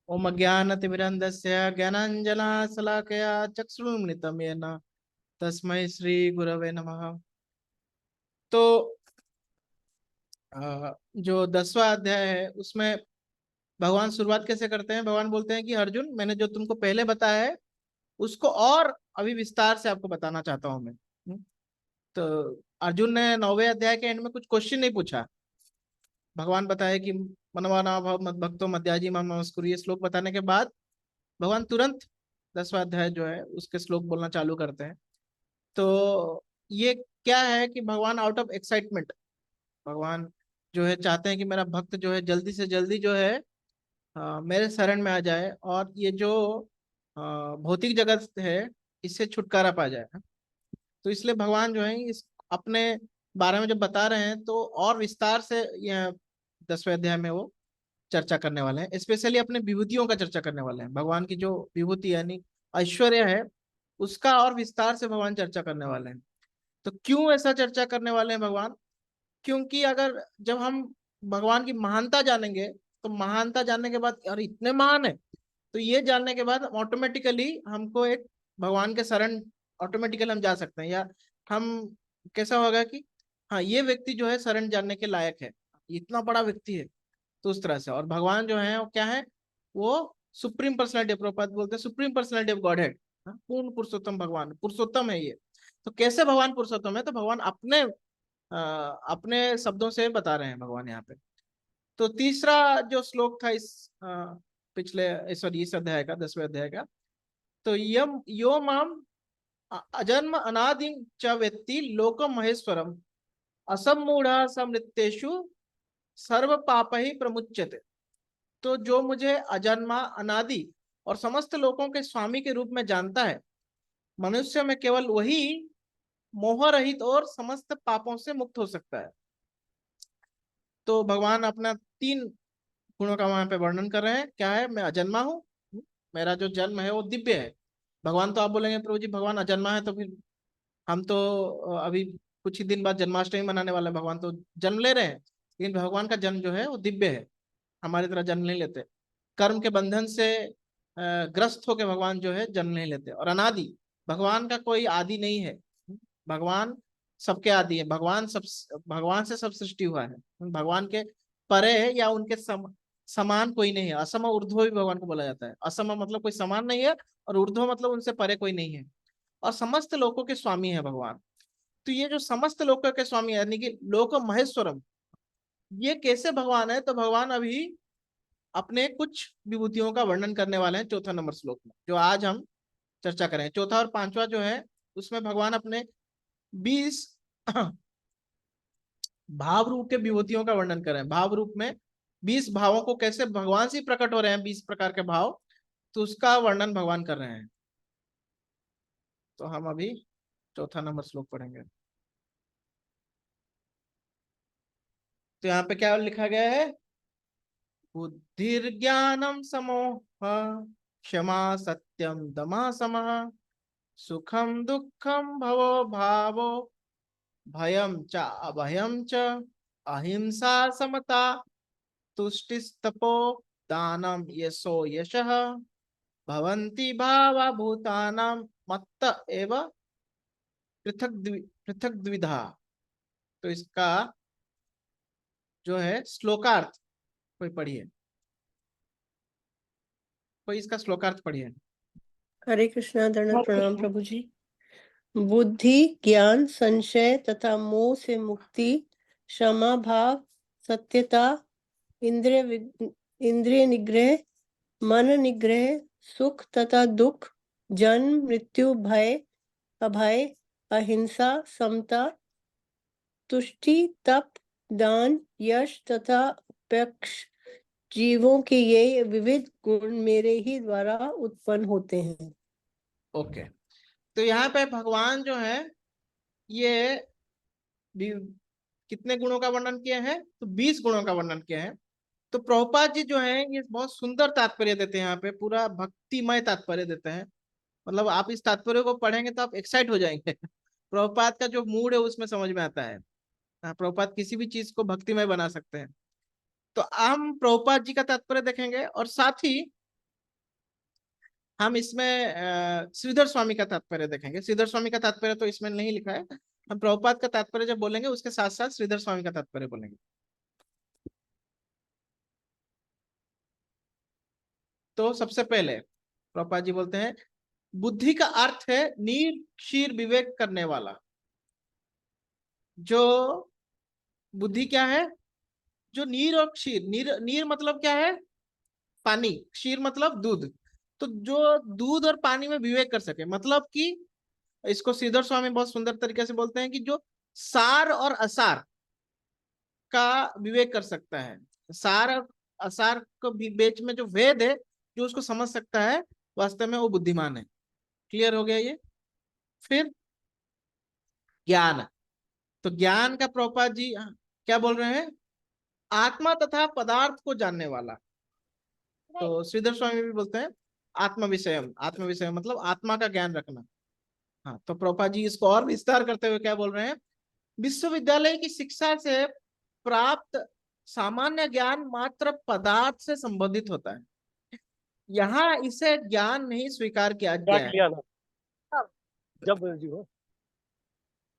ओम अज्ञानतिमिरन्धस्य ज्ञानाञ्जनशलाकया चक्षुरुन्मिलितं येन तस्मै श्री गुरवे नमः। तो जो 10वां अध्याय है उसमें भगवान शुरुआत कैसे करते हैं। भगवान बोलते हैं कि अर्जुन, मैंने जो तुमको पहले बताया है उसको और अभी विस्तार से आपको बताना चाहता हूं मैं। तो अर्जुन ने 9वें अध्याय के एंड में कुछ क्वेश्चन नहीं पूछा। भगवान बताए कि मनवाना भव मद भक्तो मध्याजी माम नमस्कुरु, ये श्लोक बताने के बाद भगवान तुरंत 10वां अध्याय जो है उसके श्लोक बोलना चालू करते हैं। तो ये क्या है कि भगवान आउट ऑफ एक्साइटमेंट, भगवान जो है चाहते हैं कि मेरा भक्त जो है जल्दी से जल्दी जो है मेरे शरण में आ जाए और ये जो भौतिक जगत है इससे छुटकारा पा जाए। तो इसलिए भगवान जो है इस अपने बारे में जब बता रहे हैं तो और विस्तार से यह 10वें अध्याय में वो चर्चा करने वाले हैं। स्पेशली अपने विभूतियों का चर्चा करने वाले हैं। भगवान की जो विभूति यानी ऐश्वर्य है उसका और विस्तार से भगवान चर्चा करने वाले हैं। तो क्यों ऐसा चर्चा करने वाले हैं भगवान? क्योंकि अगर जब हम भगवान की महानता जानेंगे तो महानता जानने के बाद यार इतने महान है, तो ये जानने के बाद ऑटोमेटिकली हमको एक भगवान के शरण ऑटोमेटिकली हम जा सकते हैं। या हम कैसा होगा कि हाँ ये व्यक्ति जो है शरण जानने के लायक है, इतना बड़ा व्यक्ति है। तो उस तरह से और भगवान जो है वो क्या है, वो सुप्रीम पर्सनैलिटी ऑफ, प्रभुपाद बोलते हैं supreme personality of God head, पूर्ण पुरुषोत्तम भगवान पुरुषोत्तम है ये। तो कैसे भगवान पुरुषोत्तम है? तो भगवान अपने अपने शब्दों से बता रहे हैं भगवान यहाँ पे। तो तीसरा जो श्लोक था इस पिछले सॉरी इस अध्याय का 10वें अध्याय का, तो यम यो माम अजन्म अनादि च वेत्ति लोकम महेश्वरम असमूढ़ समृत्येषु सर्व पाप ही प्रमुच्यते। तो जो मुझे अजन्मा अनादि और समस्त लोकों के स्वामी के रूप में जानता है, मनुष्य में केवल वही मोह रहित और समस्त पापों से मुक्त हो सकता है। तो भगवान अपना 3 गुणों का वहां पे वर्णन कर रहे हैं। क्या है? मैं अजन्मा हूँ, मेरा जो जन्म है वो दिव्य है। भगवान तो आप बोलेंगे प्रभु जी भगवान अजन्मा है तो फिर हम तो अभी कुछ ही दिन बाद जन्माष्टमी मनाने वाले हैं, भगवान तो जन्म ले रहे हैं। लेकिन भगवान का जन्म जो है वो दिव्य है, हमारी तरह जन्म नहीं लेते। कर्म के बंधन से ग्रस्त होकर भगवान जो है जन्म नहीं लेते। और अनादि, भगवान का कोई आदि नहीं है। भगवान सबके आदि है। भगवान से सब सृष्टि हुआ है। भगवान के परे है या उनके समान कोई नहीं है। असम ऊर्ध्व भी भगवान को बोला जाता है। असम मतलब कोई समान नहीं है और ऊर्ध्व मतलब उनसे परे कोई नहीं है। और समस्त लोकों के स्वामी है भगवान। तो ये जो समस्त लोकों के स्वामी है यानी कि लोक महेश्वरम, ये कैसे भगवान है? तो भगवान अभी अपने कुछ विभूतियों का वर्णन करने वाले हैं चौथा नंबर श्लोक में, जो आज हम चर्चा करें। चौथा और पांचवा जो है उसमें भगवान अपने 20 भाव रूप के विभूतियों का वर्णन करें। भाव रूप में 20 भावों को कैसे भगवान से प्रकट हो रहे हैं, 20 प्रकार के भाव, तो उसका वर्णन भगवान कर रहे हैं। तो हम अभी चौथा नंबर श्लोक पढ़ेंगे। तो यहाँ पे क्या लिखा गया है? बुद्धिर्ज्ञानम समोह क्षमा सत्यम दमा समः सुखम दुखम भवो भावो भयम च अभयम च अहिंसा समता तुष्टिस्तपो दानम यशो यशः भवन्ति भावा भूतानां मत्त एव पृथक द्विधा। तो इसका जो है श्लोकार्थ कोई पढ़िए, कोई इसका श्लोकार्थ पढ़िए। हरे कृष्णा, दंडवत प्रणाम प्रभु जी। बुद्धि, ज्ञान, संशय तथा मोह से मुक्ति, क्षमा भाव, सत्यता, इंद्रिय निग्रह, मन निग्रह, सुख तथा दुख, जन्म मृत्यु भय अभय, अहिंसा समता, तुष्टि तप दान यश तथा अपेक्ष, जीवों के ये विविध गुण मेरे ही द्वारा उत्पन्न होते हैं। ओके, तो यहाँ पे भगवान जो है ये कितने गुणों का वर्णन किए हैं? तो 20 गुणों का वर्णन किए हैं। तो प्रभुपाद जी जो है ये बहुत सुंदर तात्पर्य देते हैं, यहाँ पे पूरा भक्तिमय तात्पर्य देते हैं। मतलब आप इस तात्पर्य को पढ़ेंगे तो आप एक्साइट हो जाएंगे। प्रभुपाद का जो मूड है उसमें समझ में आता है। प्रभुपाद किसी भी चीज को भक्तिमय बना सकते हैं। तो हम प्रभुपाद जी का तात्पर्य देखेंगे और साथ ही हम इसमें श्रीधर स्वामी का तात्पर्य देखेंगे। श्रीधर स्वामी का तात्पर्य तो इसमें नहीं लिखा है, हम प्रभुपाद का तात्पर्य जब बोलेंगे उसके साथ साथ श्रीधर स्वामी का तात्पर्य बोलेंगे। तो सबसे पहले प्रभुपाद जी बोलते हैं बुद्धि का अर्थ है नीर क्षीर विवेक करने वाला। जो बुद्धि क्या है? जो नीर और क्षीर, नीर नीर मतलब क्या है? पानी, क्षीर मतलब दूध। तो जो दूध और पानी में विवेक कर सके, मतलब कि इसको श्रीधर स्वामी बहुत सुंदर तरीके से बोलते हैं कि जो सार और असार का विवेक कर सकता है, सार और असार को बीच में जो भेद है जो उसको समझ सकता है, वास्तव में वो बुद्धिमान है। क्लियर हो गया ये? फिर ज्ञान। तो ज्ञान का प्रभुपाद जी क्या बोल रहे हैं? आत्मा तथा पदार्थ को जानने वाला। तो श्रीधर स्वामी भी बोलते हैं आत्म विषयम, आत्म विषय मतलब आत्मा का ज्ञान रखना। हाँ, तो प्रभुपाद जी इसको और विस्तार करते हुए क्या बोल रहे हैं? विश्वविद्यालय की शिक्षा से प्राप्त सामान्य ज्ञान मात्र पदार्थ से संबंधित होता है। यहाँ इसे ज्ञान नहीं स्वीकार किया गया है। जब जी हो।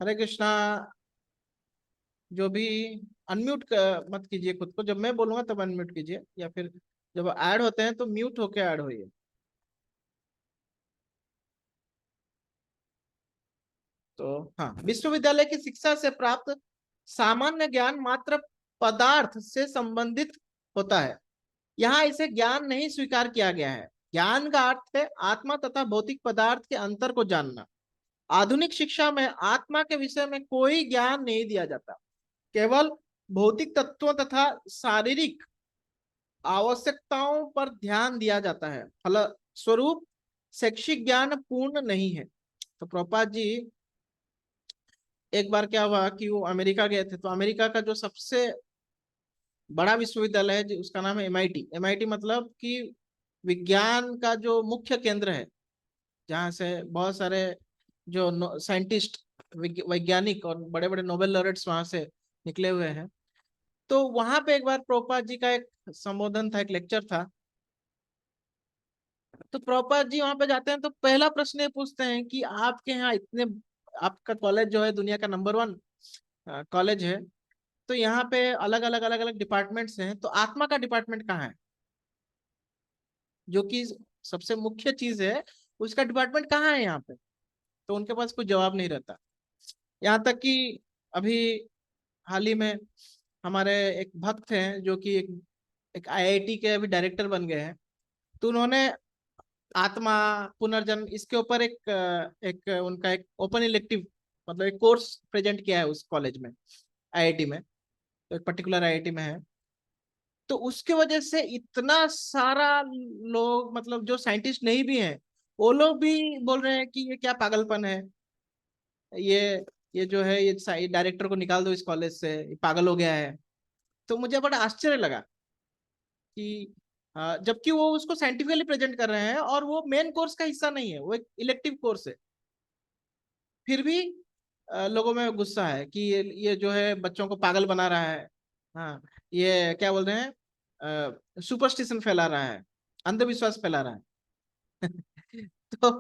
हरे कृष्णा। जो भी अनम्यूट मत कीजिए खुद को, जब मैं बोलूंगा तब अनम्यूट कीजिए, या फिर जब ऐड होते हैं तो म्यूट होके ऐड होइए। तो हाँ, विश्वविद्यालय की शिक्षा से प्राप्त सामान्य ज्ञान मात्र पदार्थ से संबंधित होता है। यहाँ इसे ज्ञान नहीं स्वीकार किया गया है। ज्ञान का अर्थ है आत्मा तथा भौतिक पदार्थ के अंतर को जानना। आधुनिक शिक्षा में आत्मा के विषय में कोई ज्ञान नहीं दिया जाता, केवल भौतिक तत्वों तथा शारीरिक आवश्यकताओं पर ध्यान दिया जाता है। फलस्वरूप शैक्षिक ज्ञान पूर्ण नहीं है। तो प्रभुपाद जी एक बार क्या हुआ कि वो अमेरिका गए थे, तो अमेरिका का जो सबसे बड़ा विश्वविद्यालय है उसका नाम है एमआईटी। एमआईटी मतलब कि विज्ञान का जो मुख्य केंद्र है, जहाँ से बहुत सारे जो साइंटिस्ट, वैज्ञानिक और बड़े बड़े नोबेल लॉरेट्स वहां से निकले हुए हैं। तो वहां पे एक बार प्रभुपाद जी का एक संबोधन था, एक लेक्चर था। तो प्रभुपाद जी वहां पे जाते हैं तो पहला प्रश्न ये पूछते हैं कि आपके यहाँ इतने, आपका कॉलेज जो है दुनिया का नंबर 1 कॉलेज है, तो यहाँ पे अलग अलग डिपार्टमेंट्स हैं, तो आत्मा का डिपार्टमेंट कहाँ है? जो कि सबसे मुख्य चीज है, उसका डिपार्टमेंट कहाँ है यहाँ पे? तो उनके पास कोई जवाब नहीं रहता। यहाँ तक कि अभी हाल ही में हमारे एक भक्त हैं जो कि एक आईआईटी के अभी डायरेक्टर बन गए हैं। तो उन्होंने आत्मा, पुनर्जन्म, इसके ऊपर एक उनका एक ओपन इलेक्टिव मतलब एक कोर्स प्रेजेंट किया है उस कॉलेज में, आईआईटी में, तो एक पर्टिकुलर आईआईटी में है। तो उसके वजह से इतना सारा लोग, मतलब जो साइंटिस्ट नहीं भी हैं, वो लोग भी बोल रहे हैं कि ये क्या पागलपन है, ये ये जो है ये डायरेक्टर को निकाल दो इस कॉलेज से, ये पागल हो गया है। तो मुझे बड़ा आश्चर्य लगा कि जबकि वो उसको साइंटिफिकली प्रेजेंट कर रहे हैं और वो मेन कोर्स का हिस्सा नहीं है, वो एक इलेक्टिव कोर्स है। फिर भी लोगों में गुस्सा है कि ये जो है बच्चों को पागल बना रहा है। हाँ, ये क्या बोल रहे हैं, सुपरस्टिशन फैला रहा है, अंधविश्वास फैला रहा है। तो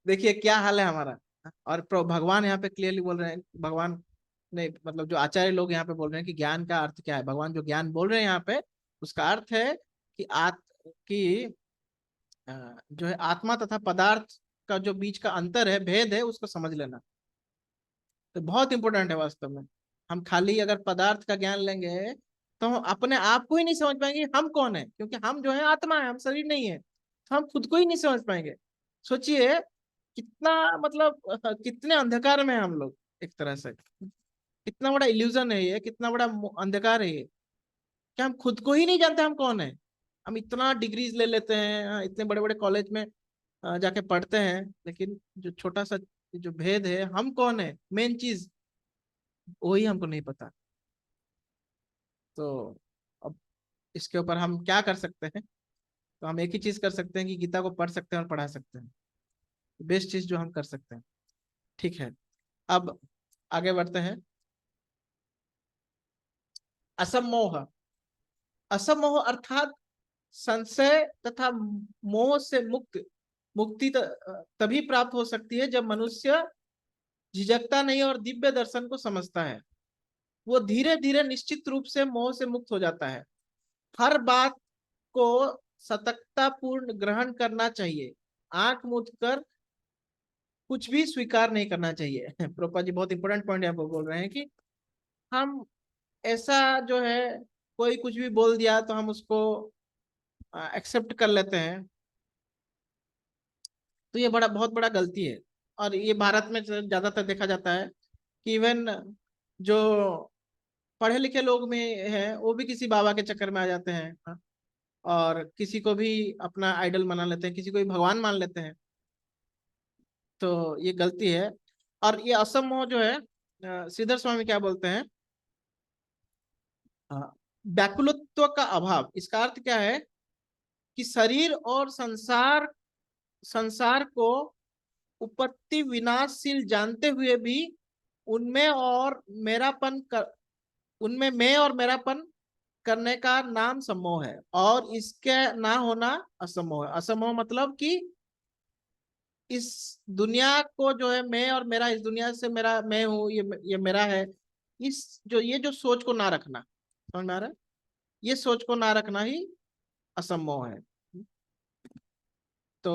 देखिए क्या हाल है हमारा। और भगवान यहाँ पे क्लियरली बोल रहे हैं, भगवान ने मतलब जो आचार्य लोग यहाँ पे बोल रहे हैं कि ज्ञान का अर्थ क्या है। भगवान जो ज्ञान बोल रहे हैं यहाँ पे, उसका अर्थ है कि कि जो है आत्मा तथा पदार्थ का जो बीच का अंतर है, भेद है, उसको समझ लेना। तो बहुत इंपॉर्टेंट है वास्तव में। हम खाली अगर पदार्थ का ज्ञान लेंगे तो हम अपने आप को ही नहीं समझ पाएंगे हम कौन है, क्योंकि हम जो है आत्मा है, हम शरीर नहीं है। तो हम खुद को ही नहीं समझ पाएंगे। सोचिए कितना मतलब कितने अंधकार में हैं हम लोग एक तरह से। कितना बड़ा इल्यूजन है ये, कितना बड़ा अंधकार है ये, कि हम खुद को ही नहीं जानते हम कौन है। हम इतना डिग्रीज ले लेते हैं, इतने बड़े बड़े कॉलेज में जाके पढ़ते हैं, लेकिन जो छोटा सा जो भेद है, हम कौन है, मेन चीज वही हमको नहीं पता। तो अब इसके ऊपर हम क्या कर सकते हैं? तो हम एक ही चीज कर सकते हैं कि गीता को पढ़ सकते हैं और पढ़ा सकते हैं। बेस्ट चीज जो हम कर सकते हैं। ठीक है, अब आगे बढ़ते हैं। असमोह। असमोह अर्थात संशय तथा मोह से मुक्त मुक्ति तभी प्राप्त हो सकती है जब मनुष्य झिझकता नहीं और दिव्य दर्शन को समझता है। वो धीरे धीरे निश्चित रूप से मोह से मुक्त हो जाता है। हर बात को सतर्कता पूर्ण ग्रहण करना चाहिए। आंख मूंद कर कुछ भी स्वीकार नहीं करना चाहिए। प्रोपा जी बहुत इंपॉर्टेंट पॉइंट यहाँ पर बोल रहे हैं कि हम ऐसा जो है, कोई कुछ भी बोल दिया तो हम उसको एक्सेप्ट कर लेते हैं। तो ये बहुत बड़ा गलती है। और ये भारत में ज्यादातर देखा जाता है कि इवन जो पढ़े लिखे लोग में हैं वो भी किसी बाबा के चक्कर में आ जाते हैं, हाँ, और किसी को भी अपना आइडल बना लेते हैं, किसी को भी भगवान मान लेते हैं। तो ये गलती है। और ये असमोह जो है, श्रीधर स्वामी क्या बोलते हैं, व्याकुलत्व का अभाव। इसका अर्थ क्या है कि शरीर और संसार संसार को उपत्ति विनाशशील जानते हुए भी उनमें और मेरापन कर उनमें मैं और मेरापन करने का नाम सम्मोह है, और इसके ना होना असम्मोह है। असम्मोह मतलब कि इस दुनिया को जो है मैं और मेरा, इस दुनिया से मेरा मैं हूं, ये मेरा है, इस जो ये जो सोच को ना रखना, समझ में आ रहा है, ये सोच को ना रखना ही असम्मोह है। तो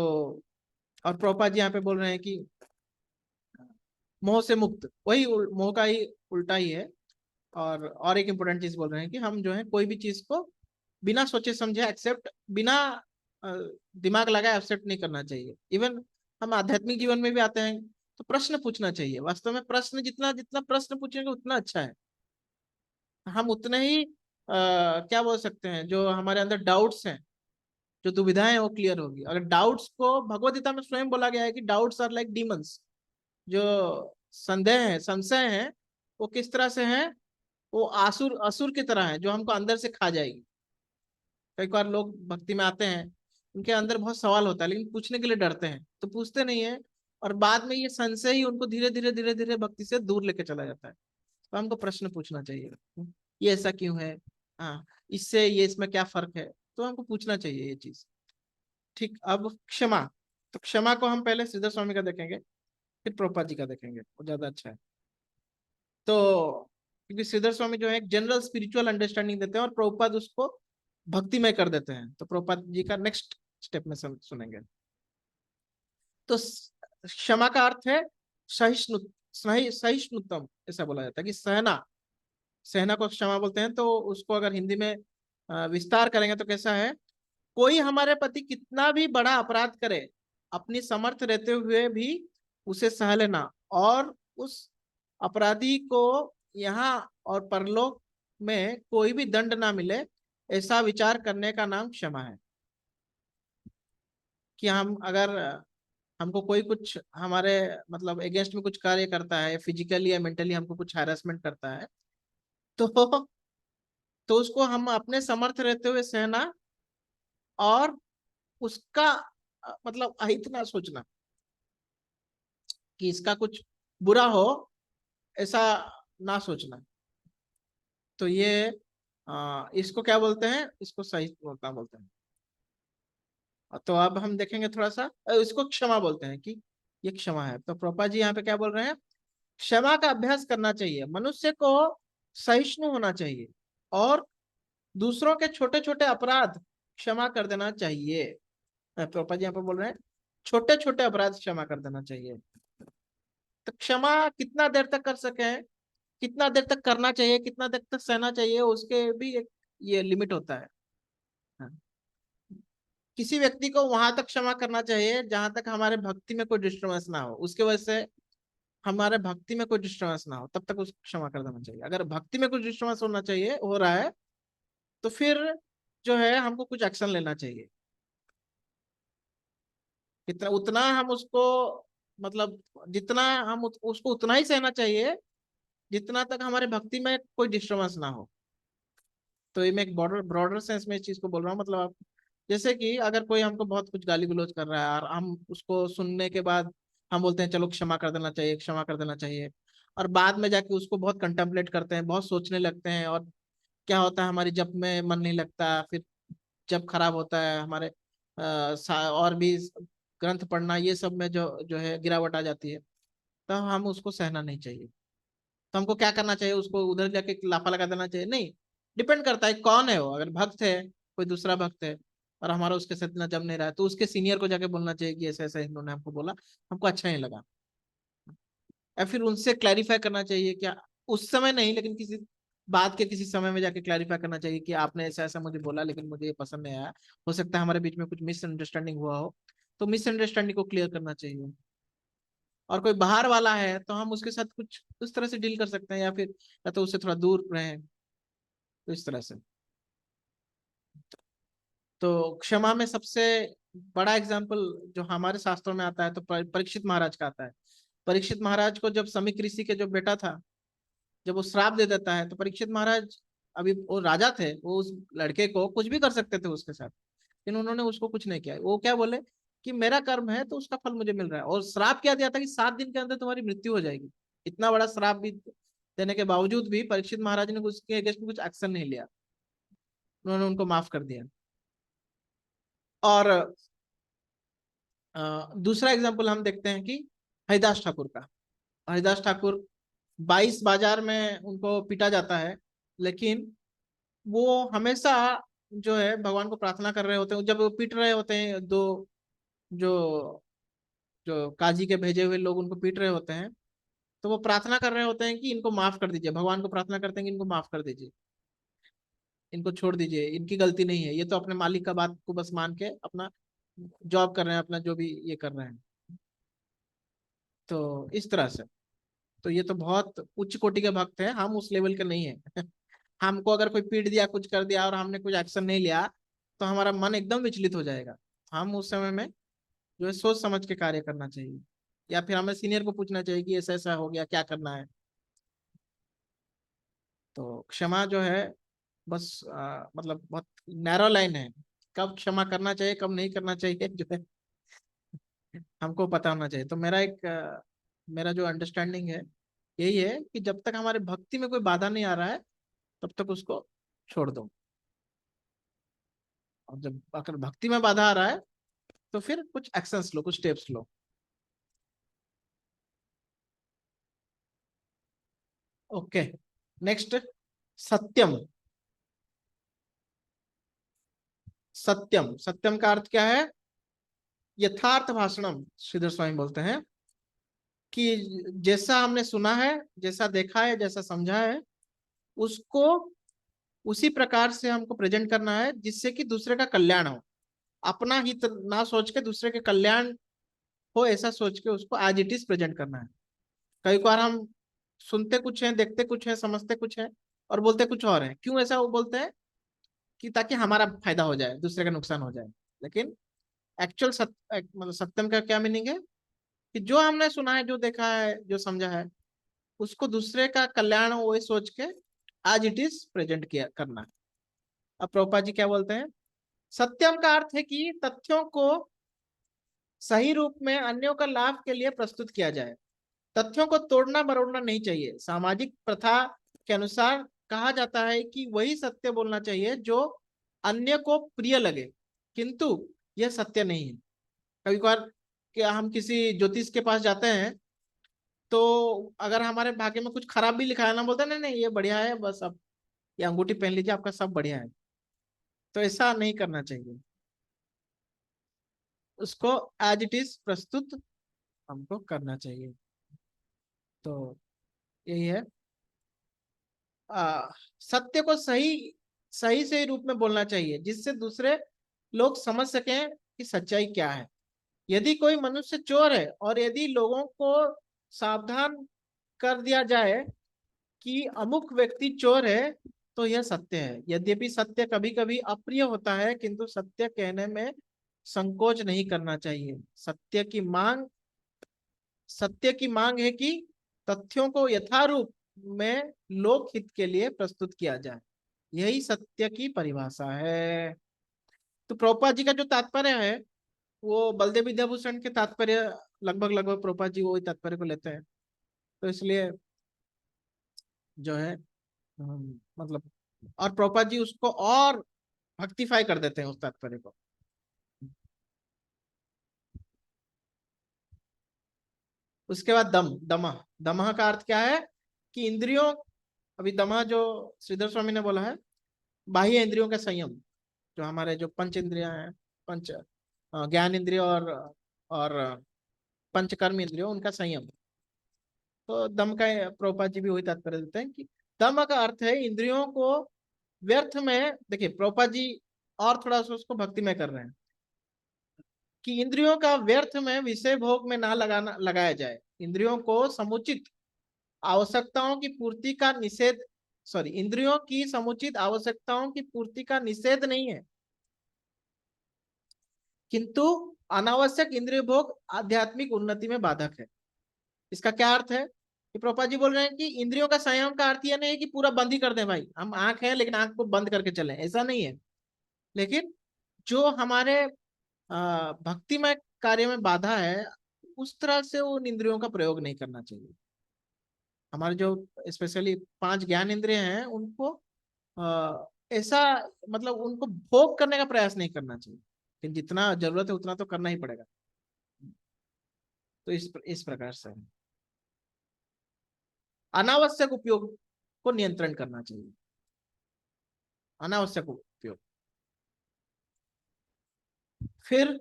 और प्रभुपाद जी यहाँ पे बोल रहे हैं कि मोह से मुक्त, वही मोह का ही उल्टा ही है। और एक इम्पोर्टेंट चीज बोल रहे हैं कि हम जो है कोई भी चीज को बिना सोचे समझे एक्सेप्ट, बिना अ, दिमाग लगाए एक्सेप्ट नहीं करना चाहिए। इवन हम आध्यात्मिक जीवन में भी आते हैं तो प्रश्न पूछना चाहिए। वास्तव में प्रश्न जितना जितना प्रश्न पूछेंगे उतना अच्छा है। हम उतने ही क्या बोल सकते हैं, जो हमारे अंदर डाउट्स हैं, जो दुविधाएं हैं, वो क्लियर होगी। अगर डाउट्स को, भगवद गीता में स्वयं बोला गया है कि डाउट्स आर लाइक डीमंस। जो संदेह है, संशय है, वो किस तरह से हैं, वो आसुर असुर की तरह है जो हमको अंदर से खा जाएगी। कई बार लोग भक्ति में आते हैं, उनके अंदर बहुत सवाल होता है लेकिन पूछने के लिए डरते हैं तो पूछते नहीं है, और बाद में ये संशय ही उनको धीरे धीरे भक्ति से दूर लेके चला जाता है। तो हमको प्रश्न पूछना चाहिए, ये ऐसा क्यों है, हाँ, इससे ये इसमें क्या फर्क है, तो हमको पूछना चाहिए ये चीज। ठीक, अब क्षमा। तो क्षमा को हम पहले श्रीधर स्वामी का देखेंगे, फिर प्रभुपाद जी का देखेंगे, वो ज्यादा अच्छा है। तो क्योंकि श्रीधर स्वामी जो है एक जनरल स्पिरिचुअल अंडरस्टैंडिंग देते हैं और प्रभुपाद उसको भक्तिमय कर देते हैं। तो प्रभुपाद जी का नेक्स्ट स्टेप में सुनेंगे। तो क्षमा का अर्थ है सहिष्णु, सहिष्णुतम, ऐसा बोला जाता है कि सहना, सहना को क्षमा बोलते हैं। तो उसको अगर हिंदी में विस्तार करेंगे तो कैसा है, कोई हमारे प्रति कितना भी बड़ा अपराध करे, अपनी समर्थ रहते हुए भी उसे सह लेना, और उस अपराधी को यहाँ और परलोक में कोई भी दंड ना मिले, ऐसा विचार करने का नाम क्षमा है। कि हम अगर हमको कोई कुछ हमारे मतलब अगेंस्ट में कुछ कार्य करता है, फिजिकली या मेंटली हमको कुछ हैरेसमेंट करता है, तो उसको हम अपने समर्थ रहते हुए सहना, और उसका मतलब इतना सोचना कि इसका कुछ बुरा हो, ऐसा ना सोचना। तो ये इसको क्या बोलते हैं, इसको सही बोलते हैं। तो अब हम देखेंगे थोड़ा सा, इसको क्षमा बोलते हैं कि ये क्षमा है। तो प्रोपा जी यहाँ पे क्या बोल रहे हैं, क्षमा का अभ्यास करना चाहिए, मनुष्य को सहिष्णु होना चाहिए, और दूसरों के छोटे छोटे अपराध क्षमा कर देना चाहिए। प्रोपा जी यहाँ पे बोल रहे हैं छोटे छोटे अपराध क्षमा कर देना चाहिए। तो क्षमा कितना देर तक कर सके, कितना देर तक करना चाहिए, कितना देर तक सहना चाहिए, उसके भी एक ये लिमिट होता है। हाँ। किसी व्यक्ति को वहां तक क्षमा करना चाहिए जहां तक हमारे भक्ति में कोई डिस्टर्बेंस ना हो, उसके वजह से हमारे भक्ति में कोई डिस्टर्बेंस ना हो, तब तक उसको क्षमा कर देना चाहिए। अगर भक्ति में कुछ डिस्टर्बेंस होना चाहिए, हो रहा है, तो फिर जो है हमको कुछ एक्शन लेना चाहिए। कितना उतना हम उसको मतलब जितना हम उसको उतना ही सहना चाहिए जितना तक हमारे भक्ति में कोई डिस्टर्बेंस ना हो। तो ये मैं एक ब्रॉडर ब्रॉडर सेंस में इस चीज को बोल रहा हूँ। मतलब आप जैसे कि अगर कोई हमको बहुत कुछ गाली गलौज कर रहा है और हम उसको सुनने के बाद हम बोलते हैं चलो क्षमा कर देना चाहिए, क्षमा कर देना चाहिए, और बाद में जाके उसको बहुत कंटेम्पलेट करते हैं, बहुत सोचने लगते हैं, और क्या होता है हमारी जप में मन नहीं लगता, फिर जब खराब होता है हमारे और भी ग्रंथ पढ़ना, ये सब में जो जो है गिरावट आ जाती है, तो हम उसको सहना नहीं चाहिए। तो हमको क्या करना चाहिए, उसको उधर जाके लाफा लगा देना चाहिए? नहीं, डिपेंड करता है कौन है वो। अगर भक्त है, कोई दूसरा भक्त है और हमारा उसके साथ इतना जम नहीं रहा है, तो उसके सीनियर को जाके बोलना चाहिए कि ऐसा ऐसा इन्होंने हमको बोला, हमको अच्छा नहीं लगा। या फिर उनसे क्लैरिफाई करना चाहिए, क्या उस समय नहीं लेकिन किसी बात के किसी समय में जाके क्लैरिफाई करना चाहिए कि आपने ऐसा ऐसा मुझे बोला लेकिन मुझे ये पसंद नहीं आया, हो सकता है हमारे बीच में कुछ मिसअंडरस्टैंडिंग हुआ हो, तो मिसअंडरस्टैंडिंग को क्लियर करना चाहिए। और कोई बाहर वाला है तो हम उसके साथ कुछ उस तरह से डील कर सकते हैं, या फिर या तो उससे थोड़ा दूर रहें, तो इस तरह से। तो क्षमा में सबसे बड़ा एग्जाम्पल जो हमारे शास्त्रों में आता है तो परीक्षित महाराज का आता है। परीक्षित महाराज को जब समीक ऋषि के जो बेटा था, जब वो श्राप दे देता है, तो परीक्षित महाराज, अभी वो राजा थे, वो उस लड़के को कुछ भी कर सकते थे उसके साथ, लेकिन उन्होंने उसको कुछ नहीं किया। वो क्या बोले कि मेरा कर्म है तो उसका फल मुझे मिल रहा है, और श्राप क्या दिया था कि 7 दिन के अंदर तुम्हारी मृत्यु हो जाएगी। इतना बड़ा श्राप भी देने के बावजूद भी परीक्षित महाराज ने उसके अगेंस्ट में कुछ एक्शन नहीं लिया, उन्होंने उनको माफ कर दिया। और दूसरा एग्जाम्पल हम देखते हैं कि हरिदास ठाकुर का। हरिदास ठाकुर 22 बाजार में उनको पीटा जाता है, लेकिन वो हमेशा जो है भगवान को प्रार्थना कर रहे होते हैं। जब वो पीट रहे होते हैं, दो जो जो काजी के भेजे हुए लोग उनको पीट रहे होते हैं, तो वो प्रार्थना कर रहे होते हैं कि इनको माफ कर दीजिए, भगवान को प्रार्थना करते हैं कि इनको माफ कर दीजिए, इनको छोड़ दीजिए, इनकी गलती नहीं है, ये तो अपने मालिक का बात को बस मान के अपना जॉब कर रहे हैं, अपना जो भी ये कर रहे हैं। तो इस तरह से, तो ये तो बहुत उच्च कोटि के भक्त हैं, हम उस लेवल के नहीं है। हमको अगर कोई पीट दिया, कुछ कर दिया और हमने कुछ एक्शन नहीं लिया, तो हमारा मन एकदम विचलित हो जाएगा। हम उस समय में जो है सोच समझ के कार्य करना चाहिए, या फिर हमें सीनियर को पूछना चाहिए कि ऐसा ऐसा हो गया, क्या करना है। तो क्षमा जो है बस मतलब बहुत नैरो लाइन है, कब क्षमा करना चाहिए कब नहीं करना चाहिए, जो है हमको पता होना चाहिए। तो मेरा जो अंडरस्टैंडिंग है यही है कि जब तक हमारे भक्ति में कोई बाधा नहीं आ रहा है, तब तक उसको छोड़ दो। और जब अगर भक्ति में बाधा आ रहा है, तो फिर कुछ एक्शंस लो, कुछ स्टेप्स लो। ओके, नेक्स्ट, सत्यम। सत्यम, सत्यम का अर्थ क्या है? यथार्थ भाषणम, श्रीधर स्वामी बोलते हैं कि जैसा हमने सुना है, जैसा देखा है, जैसा समझा है, उसको उसी प्रकार से हमको प्रेजेंट करना है, जिससे कि दूसरे का कल्याण हो। अपना हित ना सोच के दूसरे के कल्याण हो, ऐसा सोच के उसको एज इट इज प्रेजेंट करना है। कई बार हम सुनते कुछ हैं, देखते कुछ है, समझते कुछ है, और बोलते कुछ और है। क्यों ऐसा वो बोलते हैं? कि ताकि हमारा फायदा हो जाए, दूसरे का नुकसान हो जाए। लेकिन एक्चुअल मतलब सत्यम का क्या मीनिंग है? कि जो हमने सुना है, जो देखा है, जो समझा है, उसको दूसरे का कल्याण हो वही सोच के आज इट इज प्रेजेंट किया करना है। अब प्रभुपाद जी क्या बोलते हैं? सत्यम का अर्थ है कि तथ्यों को सही रूप में अन्यों का लाभ के लिए प्रस्तुत किया जाए। तथ्यों को तोड़ना मरोड़ना नहीं चाहिए। सामाजिक प्रथा के अनुसार कहा जाता है कि वही सत्य बोलना चाहिए जो अन्य को प्रिय लगे, किंतु यह सत्य नहीं है। कभी कभार क्या हम किसी ज्योतिष के पास जाते हैं, तो अगर हमारे भाग्य में कुछ खराब भी लिखा है ना, बोलते हैं नहीं नहीं ये बढ़िया है, बस अब ये अंगूठी पहन लीजिए, आपका सब बढ़िया है। तो ऐसा नहीं करना चाहिए, उसको एज इट इज प्रस्तुत हमको करना चाहिए। तो यही है, सत्य को सही सही से रूप में बोलना चाहिए, जिससे दूसरे लोग समझ सकें कि सच्चाई क्या है। यदि कोई मनुष्य चोर है और यदि लोगों को सावधान कर दिया जाए कि अमुक व्यक्ति चोर है, तो यह सत्य है। यद्यपि सत्य कभी कभी अप्रिय होता है, किंतु सत्य कहने में संकोच नहीं करना चाहिए। सत्य की मांग है कि तथ्यों को यथारूप में लोक हित के लिए प्रस्तुत किया जाए, यही सत्य की परिभाषा है। तो प्रभुपाद जी का जो तात्पर्य है, वो बलदेव विद्याभूषण के तात्पर्य लगभग लगभग प्रभुपाद जी वही तात्पर्य को लेते हैं। तो इसलिए जो है मतलब, और प्रभुपाद जी उसको और भक्तिफाई कर देते हैं उस तात्पर्य को। उसके बाद दम, दमह। दमह का अर्थ क्या है कि इंद्रियों, अभी दमह जो श्रीधर स्वामी ने बोला है, बाह्य इंद्रियों का संयम, जो हमारे जो पंच इंद्रियां हैं, पंच ज्ञान इंद्रिय और पंचकर्म इंद्रियों, उनका संयम। तो दम का प्रभुपाद जी भी वही तात्पर्य देते हैं कि दम का अर्थ है इंद्रियों को व्यर्थ में, देखिए प्रभुपाद जी और थोड़ा सा उसको भक्ति में कर रहे हैं कि इंद्रियों का व्यर्थ में विषय भोग में ना लगाया जाए। इंद्रियों को समुचित आवश्यकताओं की पूर्ति का निषेध, सॉरी, इंद्रियों की समुचित आवश्यकताओं की पूर्ति का निषेध नहीं है, किंतु अनावश्यक इंद्रिय भोग आध्यात्मिक उन्नति में बाधक है। इसका क्या अर्थ है कि प्रभुपाद जी बोल रहे हैं कि इंद्रियों का संयम का अर्थ यह नहीं है कि पूरा बंद ही कर दें भाई, हम आंख है लेकिन आंख को बंद करके चलें, ऐसा नहीं है। लेकिन जो हमारे भक्तिमय कार्य में बाधा है, उस तरह से उन इंद्रियों का प्रयोग नहीं करना चाहिए। हमारे जो स्पेशली 5 ज्ञान इंद्रिय हैं उनको ऐसा, मतलब उनको भोग करने का प्रयास नहीं करना चाहिए, लेकिन जितना जरूरत है उतना तो करना ही पड़ेगा। तो इस प्रकार से अनावश्यक उपयोग को नियंत्रण करना चाहिए, अनावश्यक उपयोग। फिर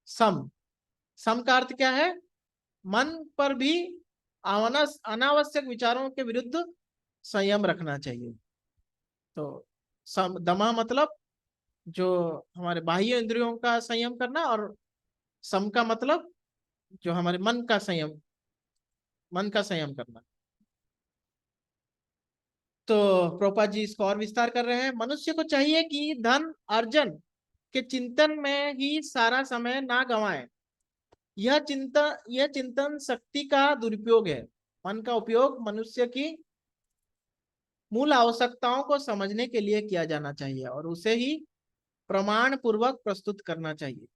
सम, सम का अर्थ क्या है, मन पर भी अनावश्यक विचारों के विरुद्ध संयम रखना चाहिए। तो सम, दमा मतलब जो हमारे बाह्य इंद्रियों का संयम करना, और सम का मतलब जो हमारे मन का संयम, मन का संयम करना। तो प्रोपा जी इसको और विस्तार कर रहे हैं। मनुष्य को चाहिए कि धन अर्जन के चिंतन में ही सारा समय ना गंवाए। यह चिंतन शक्ति का दुरुपयोग है। मन का उपयोग मनुष्य की मूल आवश्यकताओं को समझने के लिए किया जाना चाहिए और उसे ही प्रमाण पूर्वक प्रस्तुत करना चाहिए।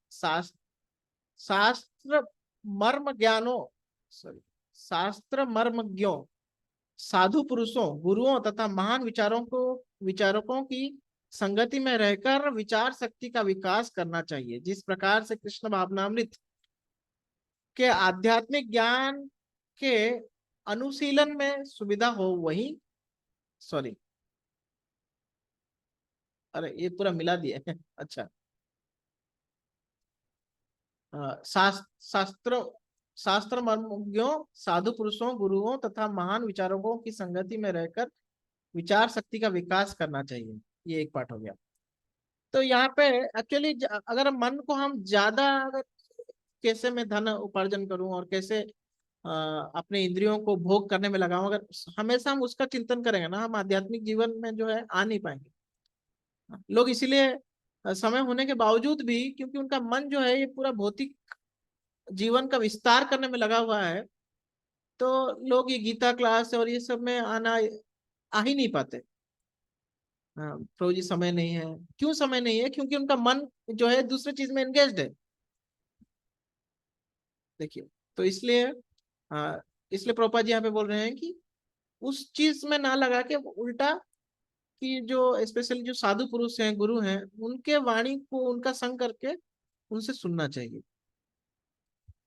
शास्त्र मर्म ज्ञानों, सॉरी, शास्त्र मर्मज्ञों, साधु पुरुषों, गुरुओं तथा महान विचारकों की संगति में रहकर विचार शक्ति का विकास करना चाहिए। जिस प्रकार से कृष्ण भावनामृत के आध्यात्मिक ज्ञान के अनुशीलन में सुविधा हो, वही, सॉरी, अरे ये पूरा मिला दिया है अच्छा, शास्त्र शास्त्र मर्मज्ञों, साधु पुरुषों, गुरुओं तथा महान विचारकों की संगति में रहकर विचार शक्ति का विकास करना चाहिए। ये एक पार्ट हो गया। तो यहाँ पे एक्चुअली अगर मन को हम ज्यादा, अगर कैसे मैं धन उपार्जन करूं और कैसे अपने इंद्रियों को भोग करने में लगाऊं, अगर हमेशा हम उसका चिंतन करेंगे ना, हम आध्यात्मिक जीवन में जो है आ नहीं पाएंगे। लोग इसीलिए समय होने के बावजूद भी, क्योंकि उनका मन जो है ये पूरा भौतिक जीवन का विस्तार करने में लगा हुआ है, तो लोग ये गीता क्लास और ये सब में आना आ ही नहीं पाते। हाँ, प्रभु जी समय नहीं है। क्यों समय नहीं है? क्योंकि उनका मन जो है दूसरे चीज में एंगेज्ड है। देखिए, तो इसलिए इसलिए प्रभुपाद जी यहाँ पे बोल रहे हैं कि उस चीज में ना लगा के उल्टा, कि जो स्पेशली जो साधु पुरुष हैं, गुरु हैं, उनके वाणी को, उनका संग करके उनसे सुनना चाहिए।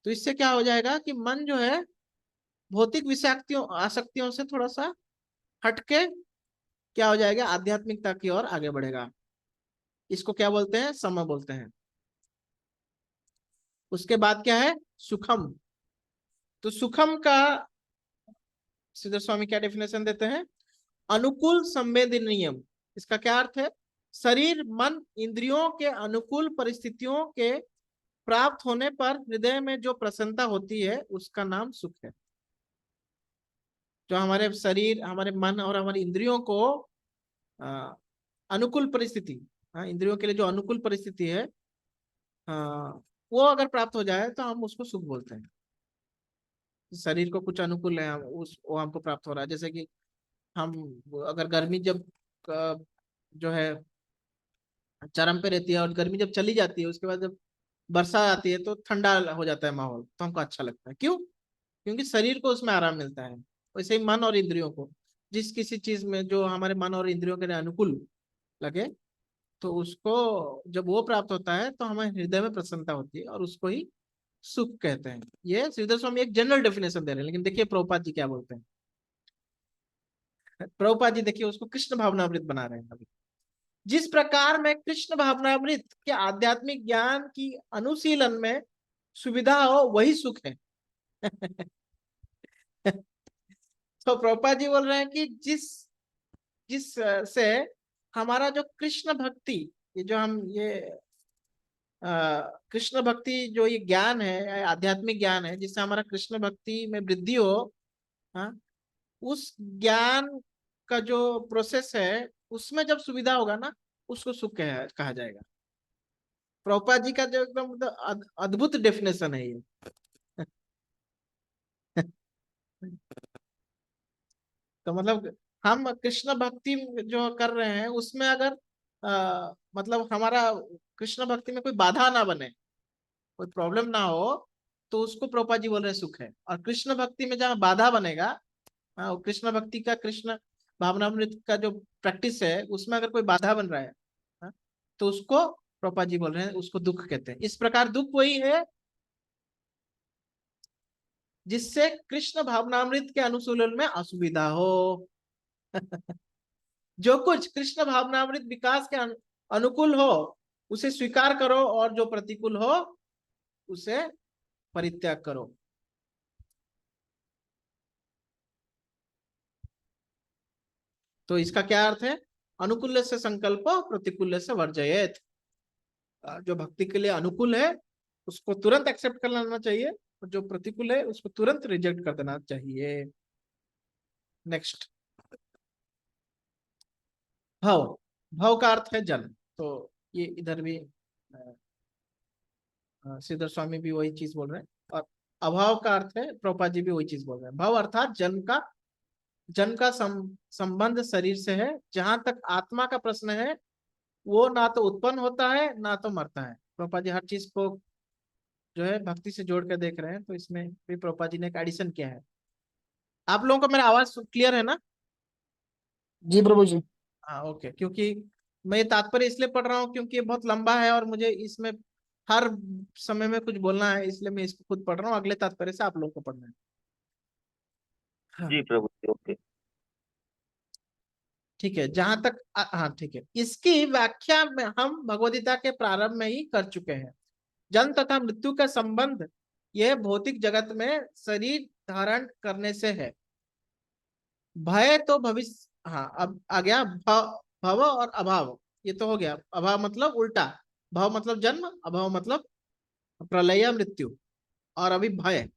तो इससे क्या हो जाएगा कि मन जो है भौतिक विषाक्तियों आसक्तियों से थोड़ा सा हटके क्या हो जाएगा, आध्यात्मिकता की ओर आगे बढ़ेगा। इसको क्या बोलते हैं? समय बोलते हैं। उसके बाद क्या है? सुखम। तो सुखम का सिद्धर स्वामी क्या डेफिनेशन देते हैं? अनुकूल संवेदनीयम। इसका क्या अर्थ है? शरीर मन इंद्रियों के अनुकूल परिस्थितियों के प्राप्त होने पर हृदय में जो प्रसन्नता होती है उसका नाम सुख है। जो हमारे शरीर, हमारे मन और हमारी इंद्रियों को अ, अनुकूल परिस्थिति, हाँ, इंद्रियों के लिए जो अनुकूल परिस्थिति है, वो अगर प्राप्त हो जाए तो हम उसको सुख बोलते हैं। शरीर को कुछ अनुकूल है, उस वो हमको प्राप्त हो रहा है। जैसे कि हम, अगर गर्मी जब जो है चरम पे रहती है और गर्मी जब चली जाती है, उसके बाद जब वर्षा आती है तो ठंडा हो जाता है माहौल, तो हमको अच्छा लगता है। क्यों? क्योंकि शरीर को उसमें आराम मिलता है। वैसे ही मन और इंद्रियों को, जिस किसी चीज में जो हमारे मन और इंद्रियों के लिए अनुकूल लगे, तो उसको जब वो प्राप्त होता है तो हमें हृदय में प्रसन्नता होती है और उसको ही सुख कहते हैं। ये श्रीधर स्वामी एक जनरल डेफिनेशन दे रहे हैं, लेकिन देखिए प्रभुपाद जी क्या बोलते हैं। प्रभुपाद जी देखिए उसको कृष्ण भावनामृत बना रहे हैं अभी। जिस प्रकार में कृष्ण भावनामृत के आध्यात्मिक ज्ञान की अनुशीलन में सुविधा हो वही सुख है। तो प्रभुपाद जी बोल रहे हैं कि जिस जिस से हमारा जो कृष्ण भक्ति, ये जो हम ये कृष्ण भक्ति जो ये ज्ञान है, आध्यात्मिक ज्ञान है, जिससे हमारा कृष्ण भक्ति में वृद्धि हो, हाँ, उस ज्ञान का जो प्रोसेस है उसमें जब सुविधा होगा ना, उसको सुख कहा जाएगा। प्रभुपाद जी का जो एकदम मतलब अद्भुत डेफिनेशन है ये। तो मतलब हम कृष्ण भक्ति जो कर रहे हैं उसमें अगर मतलब हमारा कृष्ण भक्ति में कोई बाधा ना बने, कोई प्रॉब्लम ना हो, तो उसको प्रभुपाद जी बोल रहे हैं सुख है। और कृष्ण भक्ति में जहाँ बाधा बनेगा, हाँ, वो कृष्ण भक्ति का, कृष्ण भावनामृत का जो प्रैक्टिस है उसमें अगर कोई बाधा बन रहा है, हाँ, तो उसको प्रभुपाद जी बोल रहे हैं उसको दुख कहते हैं। इस प्रकार दुख वही है जिससे कृष्ण भावनामृत के अनुशीलन में असुविधा हो। जो कुछ कृष्ण भावनामृत विकास के अनुकूल हो उसे स्वीकार करो, और जो प्रतिकूल हो उसे परित्याग करो। तो इसका क्या अर्थ है? अनुकूल से संकल्प, प्रतिकूल से वर्जयेत। जो भक्ति के लिए अनुकूल है उसको तुरंत एक्सेप्ट कर लेना चाहिए, और जो प्रतिकूल है उसको तुरंत रिजेक्ट कर देना चाहिए। नेक्स्ट, भव। भव का अर्थ है जन्म। तो ये इधर भी श्रीधर स्वामी भी वही चीज बोल रहे हैं, और अभाव का अर्थ है प्रभुपाद जी भी वही चीज बोल रहे हैं। भव अर्थात जन्म का संबंध शरीर से है। जहां तक आत्मा का प्रश्न है, वो ना तो उत्पन्न होता है ना तो मरता है। प्रभुपाद जी हर चीज को जो है भक्ति से जोड़ कर देख रहे हैं, तो इसमें भी प्रभुपाद जी ने एक एडिशन किया है। आप लोगों को मेरा आवाज क्लियर है ना? जी प्रभु जी। हाँ ओके, क्योंकि मैं ये तात्पर्य इसलिए पढ़ रहा हूँ क्योंकि ये बहुत लंबा है और मुझे इसमें हर समय में कुछ बोलना है, इसलिए मैं इसको खुद पढ़ रहा हूँ। अगले तात्पर्य से आप लोगों को पढ़ना है। हाँ जी प्रभु जी, ओके। ठीक है, जहां तक हाँ ठीक है, इसकी व्याख्या में हम भगवद्गीता के प्रारंभ में ही कर चुके हैं। जन्म तथा मृत्यु का संबंध यह भौतिक जगत में शरीर धारण करने से है। भय तो भविष्य, हाँ अब आ गया भव और अभाव। ये तो हो गया, अभाव मतलब उल्टा, भव मतलब जन्म, अभाव मतलब प्रलय मृत्यु, और अभी भय।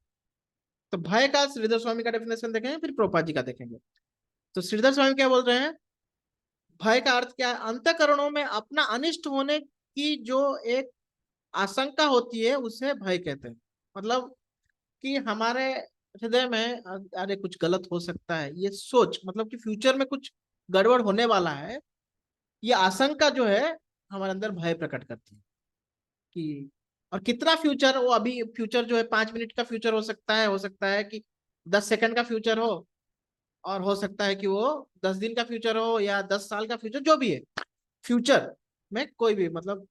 तो भय का श्रीधर स्वामी का डेफिनेशन देखेंगे, फिर प्रभुपाद जी का देखेंगे। तो श्रीधर स्वामी क्या बोल रहे हैं? भय का अर्थ क्या है? अंतःकरणों में अपना अनिष्ट होने की जो एक आशंका होती है उसे भय कहते हैं। मतलब कि हमारे हृदय में अरे कुछ गलत हो सकता है, ये सोच, मतलब कि फ्यूचर में कुछ गड़बड़ होने वाला है, ये आशंका जो है हमारे अंदर भय प्रकट करती है। कि और कितना फ्यूचर, वो अभी फ्यूचर जो है 5 मिनट का फ्यूचर हो सकता है कि 10 सेकंड का फ्यूचर हो, और हो सकता है कि वो 10 दिन का फ्यूचर हो या 10 साल का फ्यूचर, जो भी है फ्यूचर में कोई भी मतलब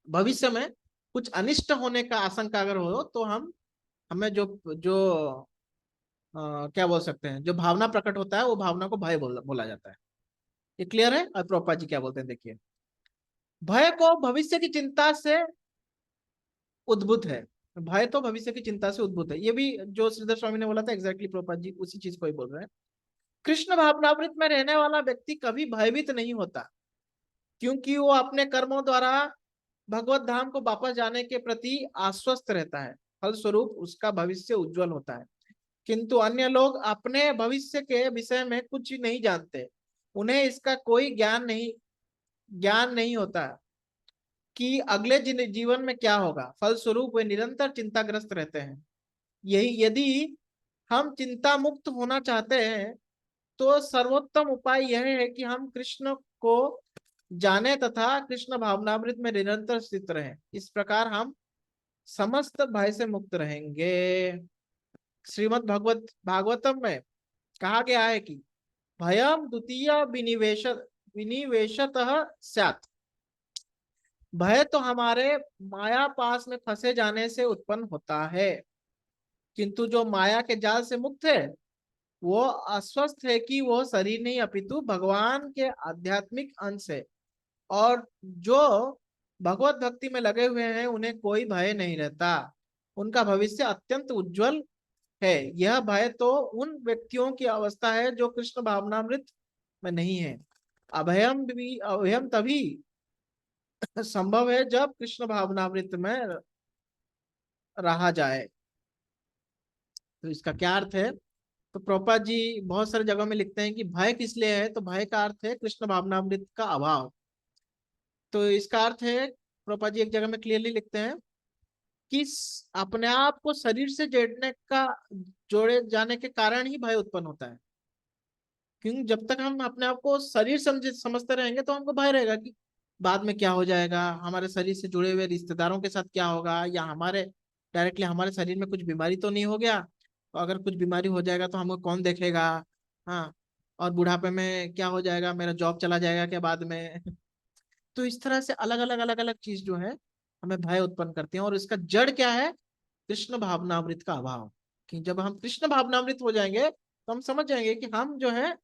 भविष्य में कुछ अनिष्ट होने का आशंका अगर हो, तो हमें जो जो क्या बोल सकते हैं, जो भावना प्रकट होता है वो भावना को भय बोला जाता है। ये क्लियर है? और प्रभुपाद जी क्या बोलते हैं देखिए, भय को भविष्य की चिंता से उद्भूत है। भय तो भविष्य की चिंता से उद्भूत है। ये भी जो श्रीधर स्वामी ने बोला था एग्जैक्टली प्रभुपाद जी उसी चीज को ही बोल रहे हैं। कृष्ण भावनामृत में रहने वाला व्यक्ति कभी भयभीत नहीं होता, क्योंकि वो अपने कर्मों द्वारा भगवत धाम को वापस जाने के प्रति आश्वस्त रहता है। फलस्वरूप उसका भविष्य उज्जवल होता है। किंतु अन्य लोग अपने भविष्य के विषय में कुछ नहीं जानते। उन्हें इसका कोई ज्ञान नहीं होता कि अगले जीवन में क्या होगा। फलस्वरूप वे निरंतर चिंताग्रस्त रहते हैं। यही यदि हम चिंता मुक्त होना चाहते हैं, तो सर्वोत्तम उपाय यह है कि हम कृष्ण को जाने तथा कृष्ण भावनामृत में निरंतर स्थित रहें। इस प्रकार हम समस्त भय से मुक्त रहेंगे। श्रीमद् भागवतम में कहा गया है कि भयम द्वितीय विनिवेशतः स्यात्। भय तो हमारे माया पास में फंसे जाने से उत्पन्न होता है, किंतु जो माया के जाल से मुक्त है वो आश्वस्त है कि वो शरीर नहीं अपितु भगवान के आध्यात्मिक अंश है। और जो भगवत भक्ति में लगे हुए हैं उन्हें कोई भय नहीं रहता, उनका भविष्य अत्यंत उज्जवल है। यह भय तो उन व्यक्तियों की अवस्था है जो कृष्ण भावनामृत में नहीं है। अभयम तभी संभव है जब कृष्ण भावनामृत में रहा जाए। तो इसका क्या अर्थ है? तो प्रभुपाद जी बहुत सारे जगहों में लिखते हैं कि भय किस लिए है, तो भय का अर्थ है कृष्ण भावनामृत का अभाव। तो इसका अर्थ है, प्रभुपाद जी एक जगह में क्लियरली लिखते हैं कि अपने आप को शरीर से जोड़े जाने के कारण ही भय उत्पन्न होता है। क्योंकि जब तक हम अपने आप को शरीर समझते रहेंगे तो हमको भय रहेगा कि बाद में क्या हो जाएगा, हमारे शरीर से जुड़े हुए रिश्तेदारों के साथ क्या होगा, या हमारे डायरेक्टली हमारे शरीर में कुछ बीमारी तो नहीं हो गया, तो अगर कुछ बीमारी हो जाएगा तो हमको कौन देखेगा। हाँ, और बुढ़ापे में क्या हो जाएगा, मेरा जॉब चला जाएगा क्या बाद में। तो इस तरह से अलग अलग चीज जो है हमें भय उत्पन्न करती है, और इसका जड़ क्या है? कृष्ण भावनामृत का अभाव। कि जब हम कृष्ण भावनामृत हो जाएंगे तो हम समझ जाएंगे कि हम जो है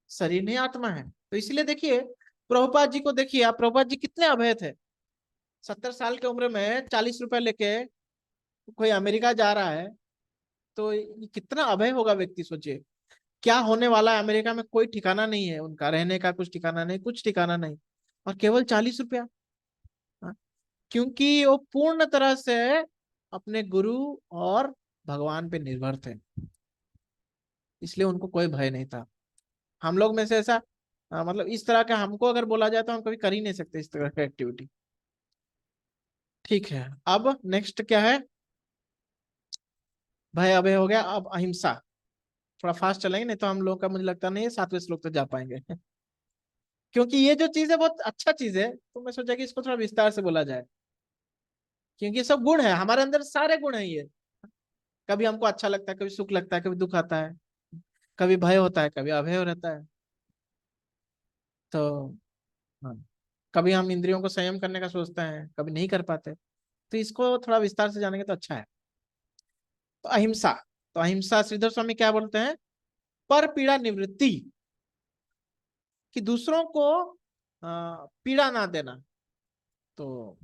शरीर नहीं आत्मा है। तो इसलिए देखिए, प्रभुपाद जी को देखिए आप, प्रभुपाद जी कितने अभय थे। 70 साल की उम्र में 40 रुपए लेके कोई अमेरिका जा रहा है, तो ये कितना अभय होगा व्यक्ति, सोचिए। क्या होने वाला है अमेरिका में कोई ठिकाना नहीं है, उनका रहने का कुछ ठिकाना नहीं, कुछ ठिकाना नहीं, और केवल 40 रुपया। हाँ, क्योंकि वो पूर्ण तरह से अपने गुरु और भगवान पे निर्भर थे, इसलिए उनको कोई भय नहीं था। हम लोग में से ऐसा मतलब इस तरह का हमको अगर बोला जाए तो हम कभी कर ही नहीं सकते इस तरह की एक्टिविटी। ठीक है, अब नेक्स्ट क्या है? भय अभय हो गया, अब अहिंसा। थोड़ा फास्ट चलेंगे, नहीं तो हम लोग का मुझे लगता नहीं है 7वें श्लोक तक जा पाएंगे। क्योंकि ये जो चीज है बहुत अच्छा चीज है, तो मैं सोचा कि इसको थोड़ा विस्तार से बोला जाए। क्योंकि ये सब गुण है हमारे अंदर, सारे गुण है ये। कभी हमको अच्छा लगता है, कभी सुख लगता है, कभी दुख आता है, कभी भय होता है, कभी अभय रहता है। तो हाँ, कभी हम इंद्रियों को संयम करने का सोचते हैं, कभी नहीं कर पाते। तो इसको थोड़ा विस्तार से जानेंगे तो अच्छा है। तो अहिंसा, तो अहिंसा श्रीधर स्वामी क्या बोलते हैं? पर पीड़ा निवृत्ति, कि दूसरों को पीड़ा ना देना। तो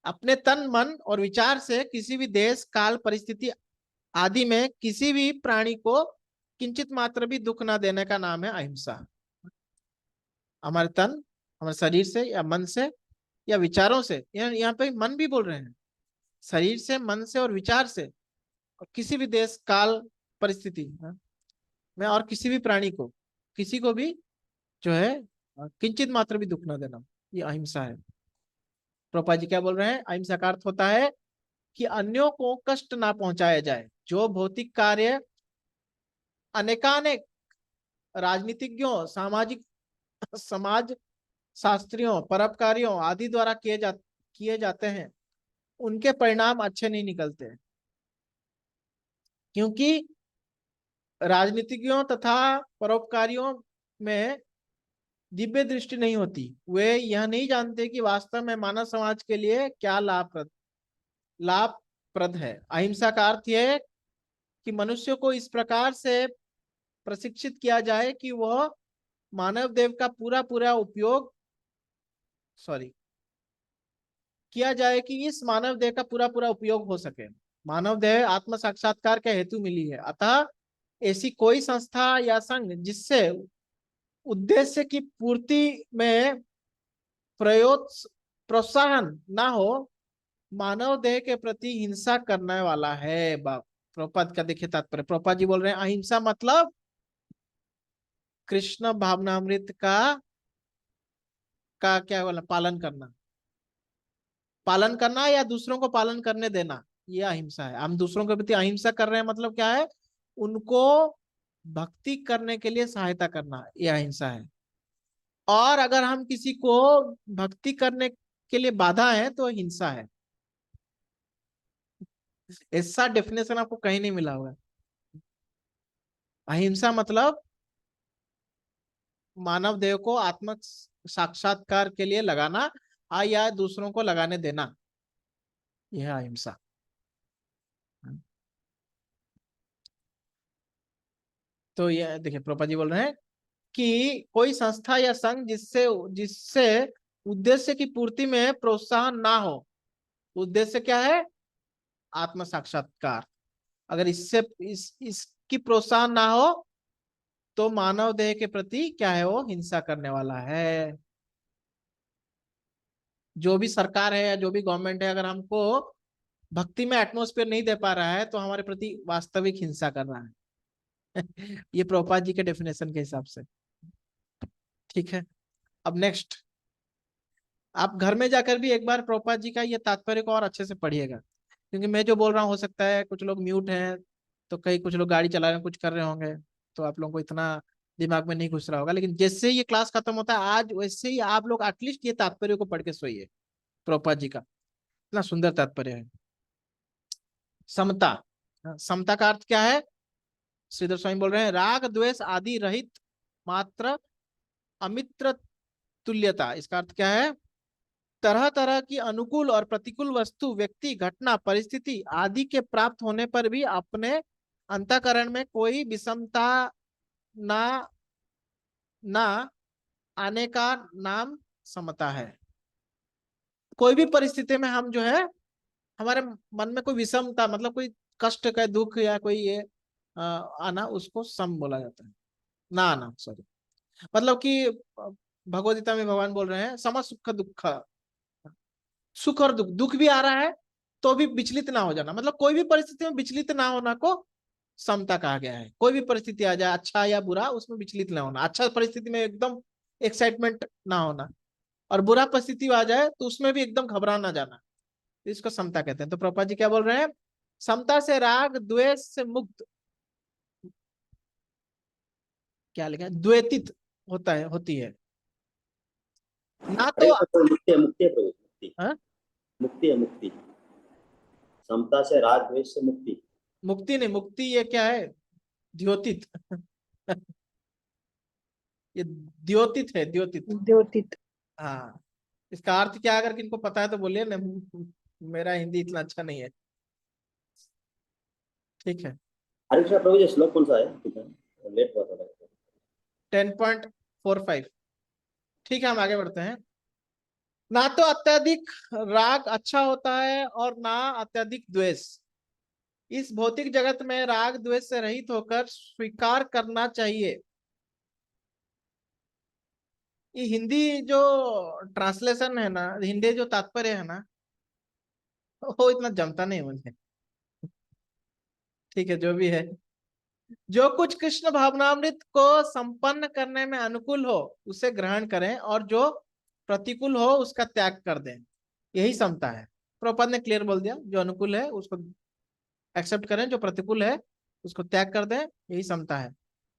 अपने तन मन और विचार से किसी भी देश काल परिस्थिति आदि में किसी भी प्राणी को किंचित मात्र भी दुख ना देने का नाम है अहिंसा। हमारे तन, हमारे शरीर से या मन से या विचारों से, यहाँ पे मन भी बोल रहे हैं, शरीर से, मन से और विचार से, और किसी भी देश काल परिस्थिति में और किसी भी प्राणी को, किसी को भी जो है किंचित मात्र भी दुख ना देना, ये अहिंसा है। प्रोपा जी क्या बोल रहे हैं? अहिंसा का अर्थ होता है कि अन्यों को कष्ट ना पहुंचाया जाए। जो भौतिक कार्य अनेकानेक राजनीतिज्ञों, सामाजिक समाज शास्त्रियों, परोपकारियों आदि द्वारा किए जाते हैं, उनके परिणाम अच्छे नहीं निकलते। क्योंकि राजनीतिज्ञों तथा परोपकारियों में दिव्य दृष्टि नहीं होती, वे यह नहीं जानते कि वास्तव में मानव समाज के लिए क्या लाभप्रद है। अहिंसा का अर्थ यह है कि मनुष्य को इस प्रकार से प्रशिक्षित किया जाए कि वह मानव देव का पूरा पूरा उपयोग सॉरी किया जाए कि इस मानव देह का पूरा पूरा उपयोग हो सके। मानव देह आत्म साक्षात्कार के हेतु मिली है, अतः ऐसी कोई संस्था या संघ जिससे उद्देश्य की पूर्ति में प्रयोग प्रोत्साहन ना हो, मानव देह के प्रति हिंसा करने वाला है। प्रभुपाद का देखिए तात्पर्य, प्रभुपाद जी बोल रहे हैं अहिंसा मतलब कृष्ण भावनामृत का क्या बोला, पालन करना या दूसरों को पालन करने देना, ये अहिंसा है। हम दूसरों के प्रति अहिंसा कर रहे हैं मतलब क्या है? उनको भक्ति करने के लिए सहायता करना, ये अहिंसा है। और अगर हम किसी को भक्ति करने के लिए बाधा है तो हिंसा है। ऐसा डेफिनेशन आपको कहीं नहीं मिला होगा। अहिंसा मतलब मानव देह को आत्म साक्षात्कार के लिए लगाना, या दूसरों को लगाने देना, यह है अहिंसा। तो ये देखिए प्रभुपाद जी बोल रहे हैं कि कोई संस्था या संघ जिससे जिससे उद्देश्य की पूर्ति में प्रोत्साहन ना हो, उद्देश्य क्या है? आत्म साक्षात्कार। अगर इसकी प्रोत्साहन ना हो तो मानव देह के प्रति क्या है? वो हिंसा करने वाला है। जो भी सरकार है या जो भी गवर्नमेंट है, अगर हमको भक्ति में एटमोस्फेयर नहीं दे पा रहा है तो हमारे प्रति वास्तविक हिंसा कर रहा है। ये प्रभुपाद जी के डेफिनेशन के हिसाब से। ठीक है, अब नेक्स्ट, आप घर में जाकर भी एक बार प्रभुपाद जी का ये तात्पर्य को और अच्छे से पढ़िएगा, क्योंकि मैं जो बोल रहा हूँ हो सकता है कुछ लोग म्यूट हैं, तो कई कुछ लोग गाड़ी चला रहे हैं, कुछ कर रहे होंगे, तो आप लोगों को इतना दिमाग में नहीं घुस रहा होगा। लेकिन जैसे ही ये क्लास खत्म होता है आज, वैसे ही आप लोग एटलीस्ट ये तात्पर्य को पढ़ के सोइए। प्रभुपाद जी का इतना सुंदर तात्पर्य है। समता, समता का अर्थ क्या है? श्रीधर स्वामी बोल रहे हैं, राग द्वेष आदि रहित मात्र अमित्र तुल्यता। इसका अर्थ क्या है? तरह तरह की अनुकूल और प्रतिकूल वस्तु, व्यक्ति, घटना, परिस्थिति आदि के प्राप्त होने पर भी अपने अंतःकरण में कोई विषमता ना ना आने का नाम समता है। कोई भी परिस्थिति में हम जो है, हमारे मन में कोई विषमता, मतलब कोई कष्ट का दुख या कोई ये आना, उसको सम बोला जाता है। ना आना, सॉरी, मतलब कि भगवद गीता में भगवान बोल रहे हैं सम सुख दुख, सुख और दुख, दुख भी आ रहा है तो भी विचलित ना हो जाना, मतलब कोई भी परिस्थिति में विचलित ना होना को समता कहा गया है। कोई भी परिस्थिति आ जाए, अच्छा या बुरा, उसमें विचलित ना होना। अच्छा परिस्थिति में एकदम एक्साइटमेंट ना होना, और बुरा परिस्थिति आ जाए तो उसमें भी एकदम घबरा ना जाना, इसको समता कहते हैं। तो प्रभुपाद जी क्या बोल रहे हैं? समता से राग द्वेष से मुक्त, क्या लिखा है? द्वेतित होता है, होती है ना। अरे तो तो मुक्ति है, मुक्ति है प्रभु, मुक्ति। हाँ? मुक्ति है, मुक्ति। समता से राग द्वेष से मुक्ति। मुक्ति नहीं, मुक्ति ये क्या है? द्योतित। ये द्योतित है, द्योतित। द्योतित। हाँ, इसका अर्थ क्या है? अगर किनको पता है तो बोलिए ना, मेरा हिंदी इतना अच्छा नहीं है। ठीक है, हरे कृष्ण प्रभु जी, श्लोक कौन सा है? लेट हुआ थोड़ा। 10.45। ठीक है, हम आगे बढ़ते हैं। ना तो अत्यधिक राग अच्छा होता है और ना अत्यधिक द्वेष। इस भौतिक जगत में राग द्वेष से रहित होकर स्वीकार करना चाहिए। ये हिंदी जो ट्रांसलेशन है ना, हिंदी जो तात्पर्य है ना, वो इतना जमता नहीं मुझे। ठीक है, जो भी है, जो कुछ कृष्ण भावनामृत को संपन्न करने में अनुकूल हो उसे ग्रहण करें, और जो प्रतिकूल हो उसका त्याग कर दें, यही समता है। प्रभुपाद ने क्लियर बोल दिया, जो अनुकूल है उसको एक्सेप्ट करें, जो प्रतिकूल है उसको त्याग कर दें, यही समता है।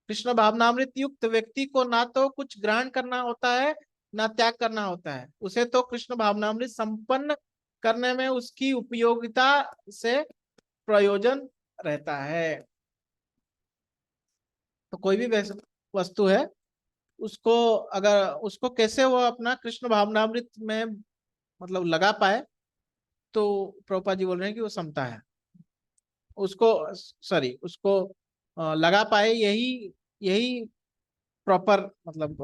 कृष्ण भावनामृत युक्त व्यक्ति को ना तो कुछ ग्रहण करना होता है ना त्याग करना होता है, उसे तो कृष्ण भावनामृत संपन्न करने में उसकी उपयोगिता से प्रयोजन रहता है। तो कोई भी वस्तु है, उसको अगर उसको कैसे वो अपना कृष्ण भावनामृत में मतलब लगा पाए, तो प्रभुपाद जी बोल रहे हैं कि वो समता है। उसको, सॉरी, उसको लगा पाए, यही यही प्रॉपर, मतलब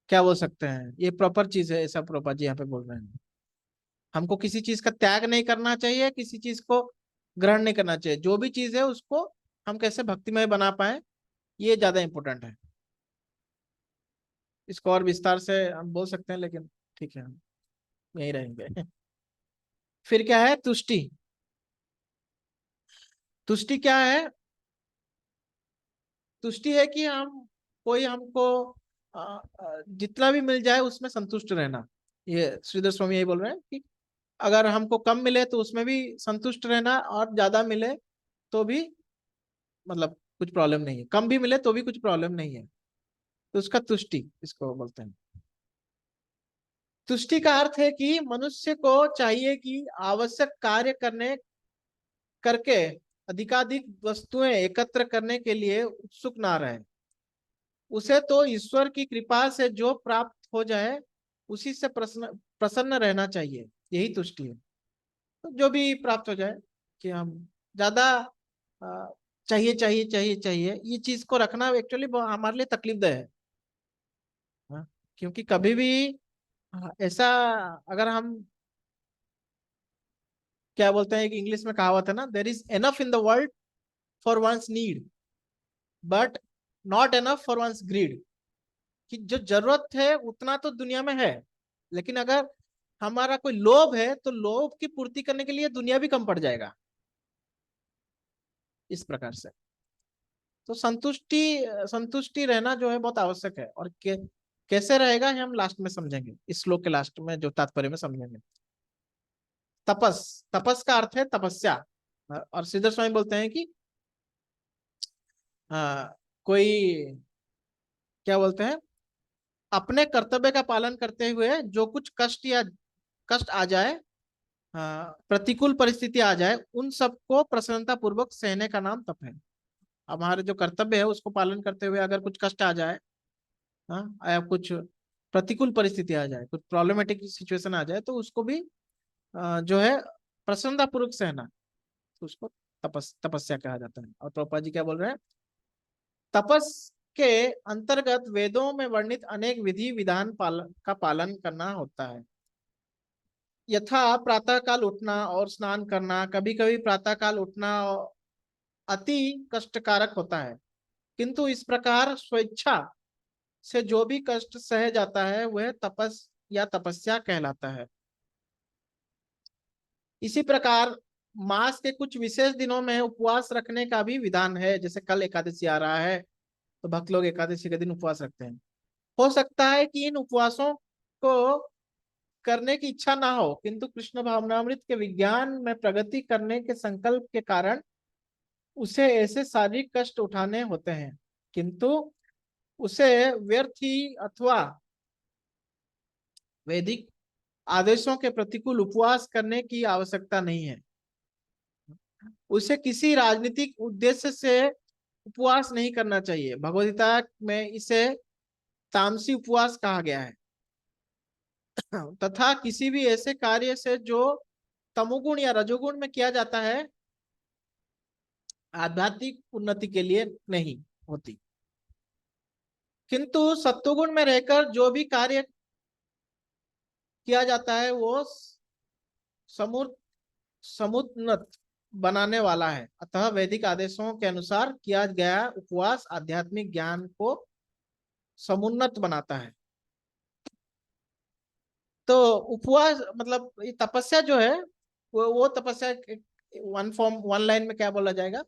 क्या बोल सकते हैं, ये प्रॉपर चीज है, ऐसा प्रभुपाद जी यहाँ पे बोल रहे हैं। हमको किसी चीज का त्याग नहीं करना चाहिए, किसी चीज को ग्रहण नहीं करना चाहिए, जो भी चीज है उसको हम कैसे भक्तिमय बना पाए, ये ज्यादा इंपॉर्टेंट है। इसको और विस्तार से हम बोल सकते हैं, लेकिन ठीक है, हम यही रहेंगे। फिर क्या है? तुष्टि। तुष्टि क्या है? तुष्टि है कि हम, कोई हमको जितना भी मिल जाए उसमें संतुष्ट रहना। ये श्रीधर स्वामी यही बोल रहे हैं कि अगर हमको कम मिले तो उसमें भी संतुष्ट रहना, और ज्यादा मिले तो भी मतलब कुछ प्रॉब्लम नहीं है, कम भी मिले तो भी कुछ प्रॉब्लम नहीं है, तो उसका तुष्टि इसको बोलते हैं। तुष्टि का अर्थ है कि मनुष्य को चाहिए कि आवश्यक कार्य करने करके अधिकाधिक वस्तुएं एकत्र करने के लिए उत्सुक ना रहे। उसे तो ईश्वर की कृपा से जो प्राप्त हो जाए उसी से प्रसन्न प्रसन्न रहना चाहिए, यही तुष्टि है। तो जो भी प्राप्त हो जाए, कि हम ज्यादा अ, चाहिए चाहिए चाहिए चाहिए, ये चीज को रखना एक्चुअली हमारे लिए तकलीफदेह है। हाँ, क्योंकि कभी भी ऐसा, अगर हम क्या बोलते हैं, एक इंग्लिश में कहावत है ना, there is enough in the world for one's need but not enough for one's greed. कि जो जरूरत है उतना तो दुनिया में है, लेकिन अगर हमारा कोई लोभ है तो लोभ की पूर्ति करने के लिए दुनिया भी कम पड़ जाएगा, इस प्रकार से। तो संतुष्टि संतुष्टि रहना जो है बहुत आवश्यक है। और कैसे रहेगा ये हम लास्ट में समझेंगे, इस श्लोक के लास्ट में जो तात्पर्य में समझेंगे। तपस, तपस का अर्थ है तपस्या। और श्रीधर स्वामी बोलते हैं कि कोई क्या बोलते हैं, अपने कर्तव्य का पालन करते हुए जो कुछ कष्ट या कष्ट आ जाए, प्रतिकूल परिस्थिति आ जाए, उन सबको प्रसन्नता पूर्वक सहने का नाम तप है। हमारे जो कर्तव्य है उसको पालन करते हुए अगर कुछ कष्ट आ जाए, हाँ, या कुछ प्रतिकूल परिस्थिति आ जाए, कुछ प्रॉब्लमेटिक सिचुएशन आ जाए, तो उसको भी जो है प्रसन्नता पूर्वक सहना, तो उसको तपस्या कहा जाता है। और प्रभुपाद जी क्या बोल रहे हैं, तपस के अंतर्गत वेदों में वर्णित अनेक विधि विधान का पालन करना होता है। यथा प्रातः काल उठना और स्नान करना। कभी कभी प्रातः काल उठना अति कष्टकारक होता है, किंतु इस प्रकार स्वेच्छा से जो भी कष्ट सह जाता है वह तपस या तपस्या कहलाता है। इसी प्रकार मास के कुछ विशेष दिनों में उपवास रखने का भी विधान है। जैसे कल एकादशी आ रहा है, तो भक्त लोग एकादशी के दिन उपवास रखते हैं। हो सकता है कि इन उपवासों को करने की इच्छा ना हो, किंतु कृष्ण भावनामृत के विज्ञान में प्रगति करने के संकल्प के कारण उसे ऐसे शारीरिक कष्ट उठाने होते हैं, किंतु उसे व्यर्थ ही अथवा वैदिक आदेशों के प्रतिकूल उपवास करने की आवश्यकता नहीं है। उसे किसी राजनीतिक उद्देश्य से उपवास नहीं करना चाहिए। भगवद्गीता में इसे तामसी उपवास कहा गया है। तथा किसी भी ऐसे कार्य से जो तमोगुण या रजोगुण में किया जाता है, आध्यात्मिक उन्नति के लिए नहीं होती। किंतु सत्वगुण में रहकर जो भी कार्य किया जाता है वो समूर्त समुन्नत बनाने वाला है। अतः वैदिक आदेशों के अनुसार किया गया उपवास आध्यात्मिक ज्ञान को समुन्नत बनाता है। तो उपवास मतलब ये तपस्या जो है, वो तपस्या वन फॉर्म वन लाइन में क्या बोला जाएगा,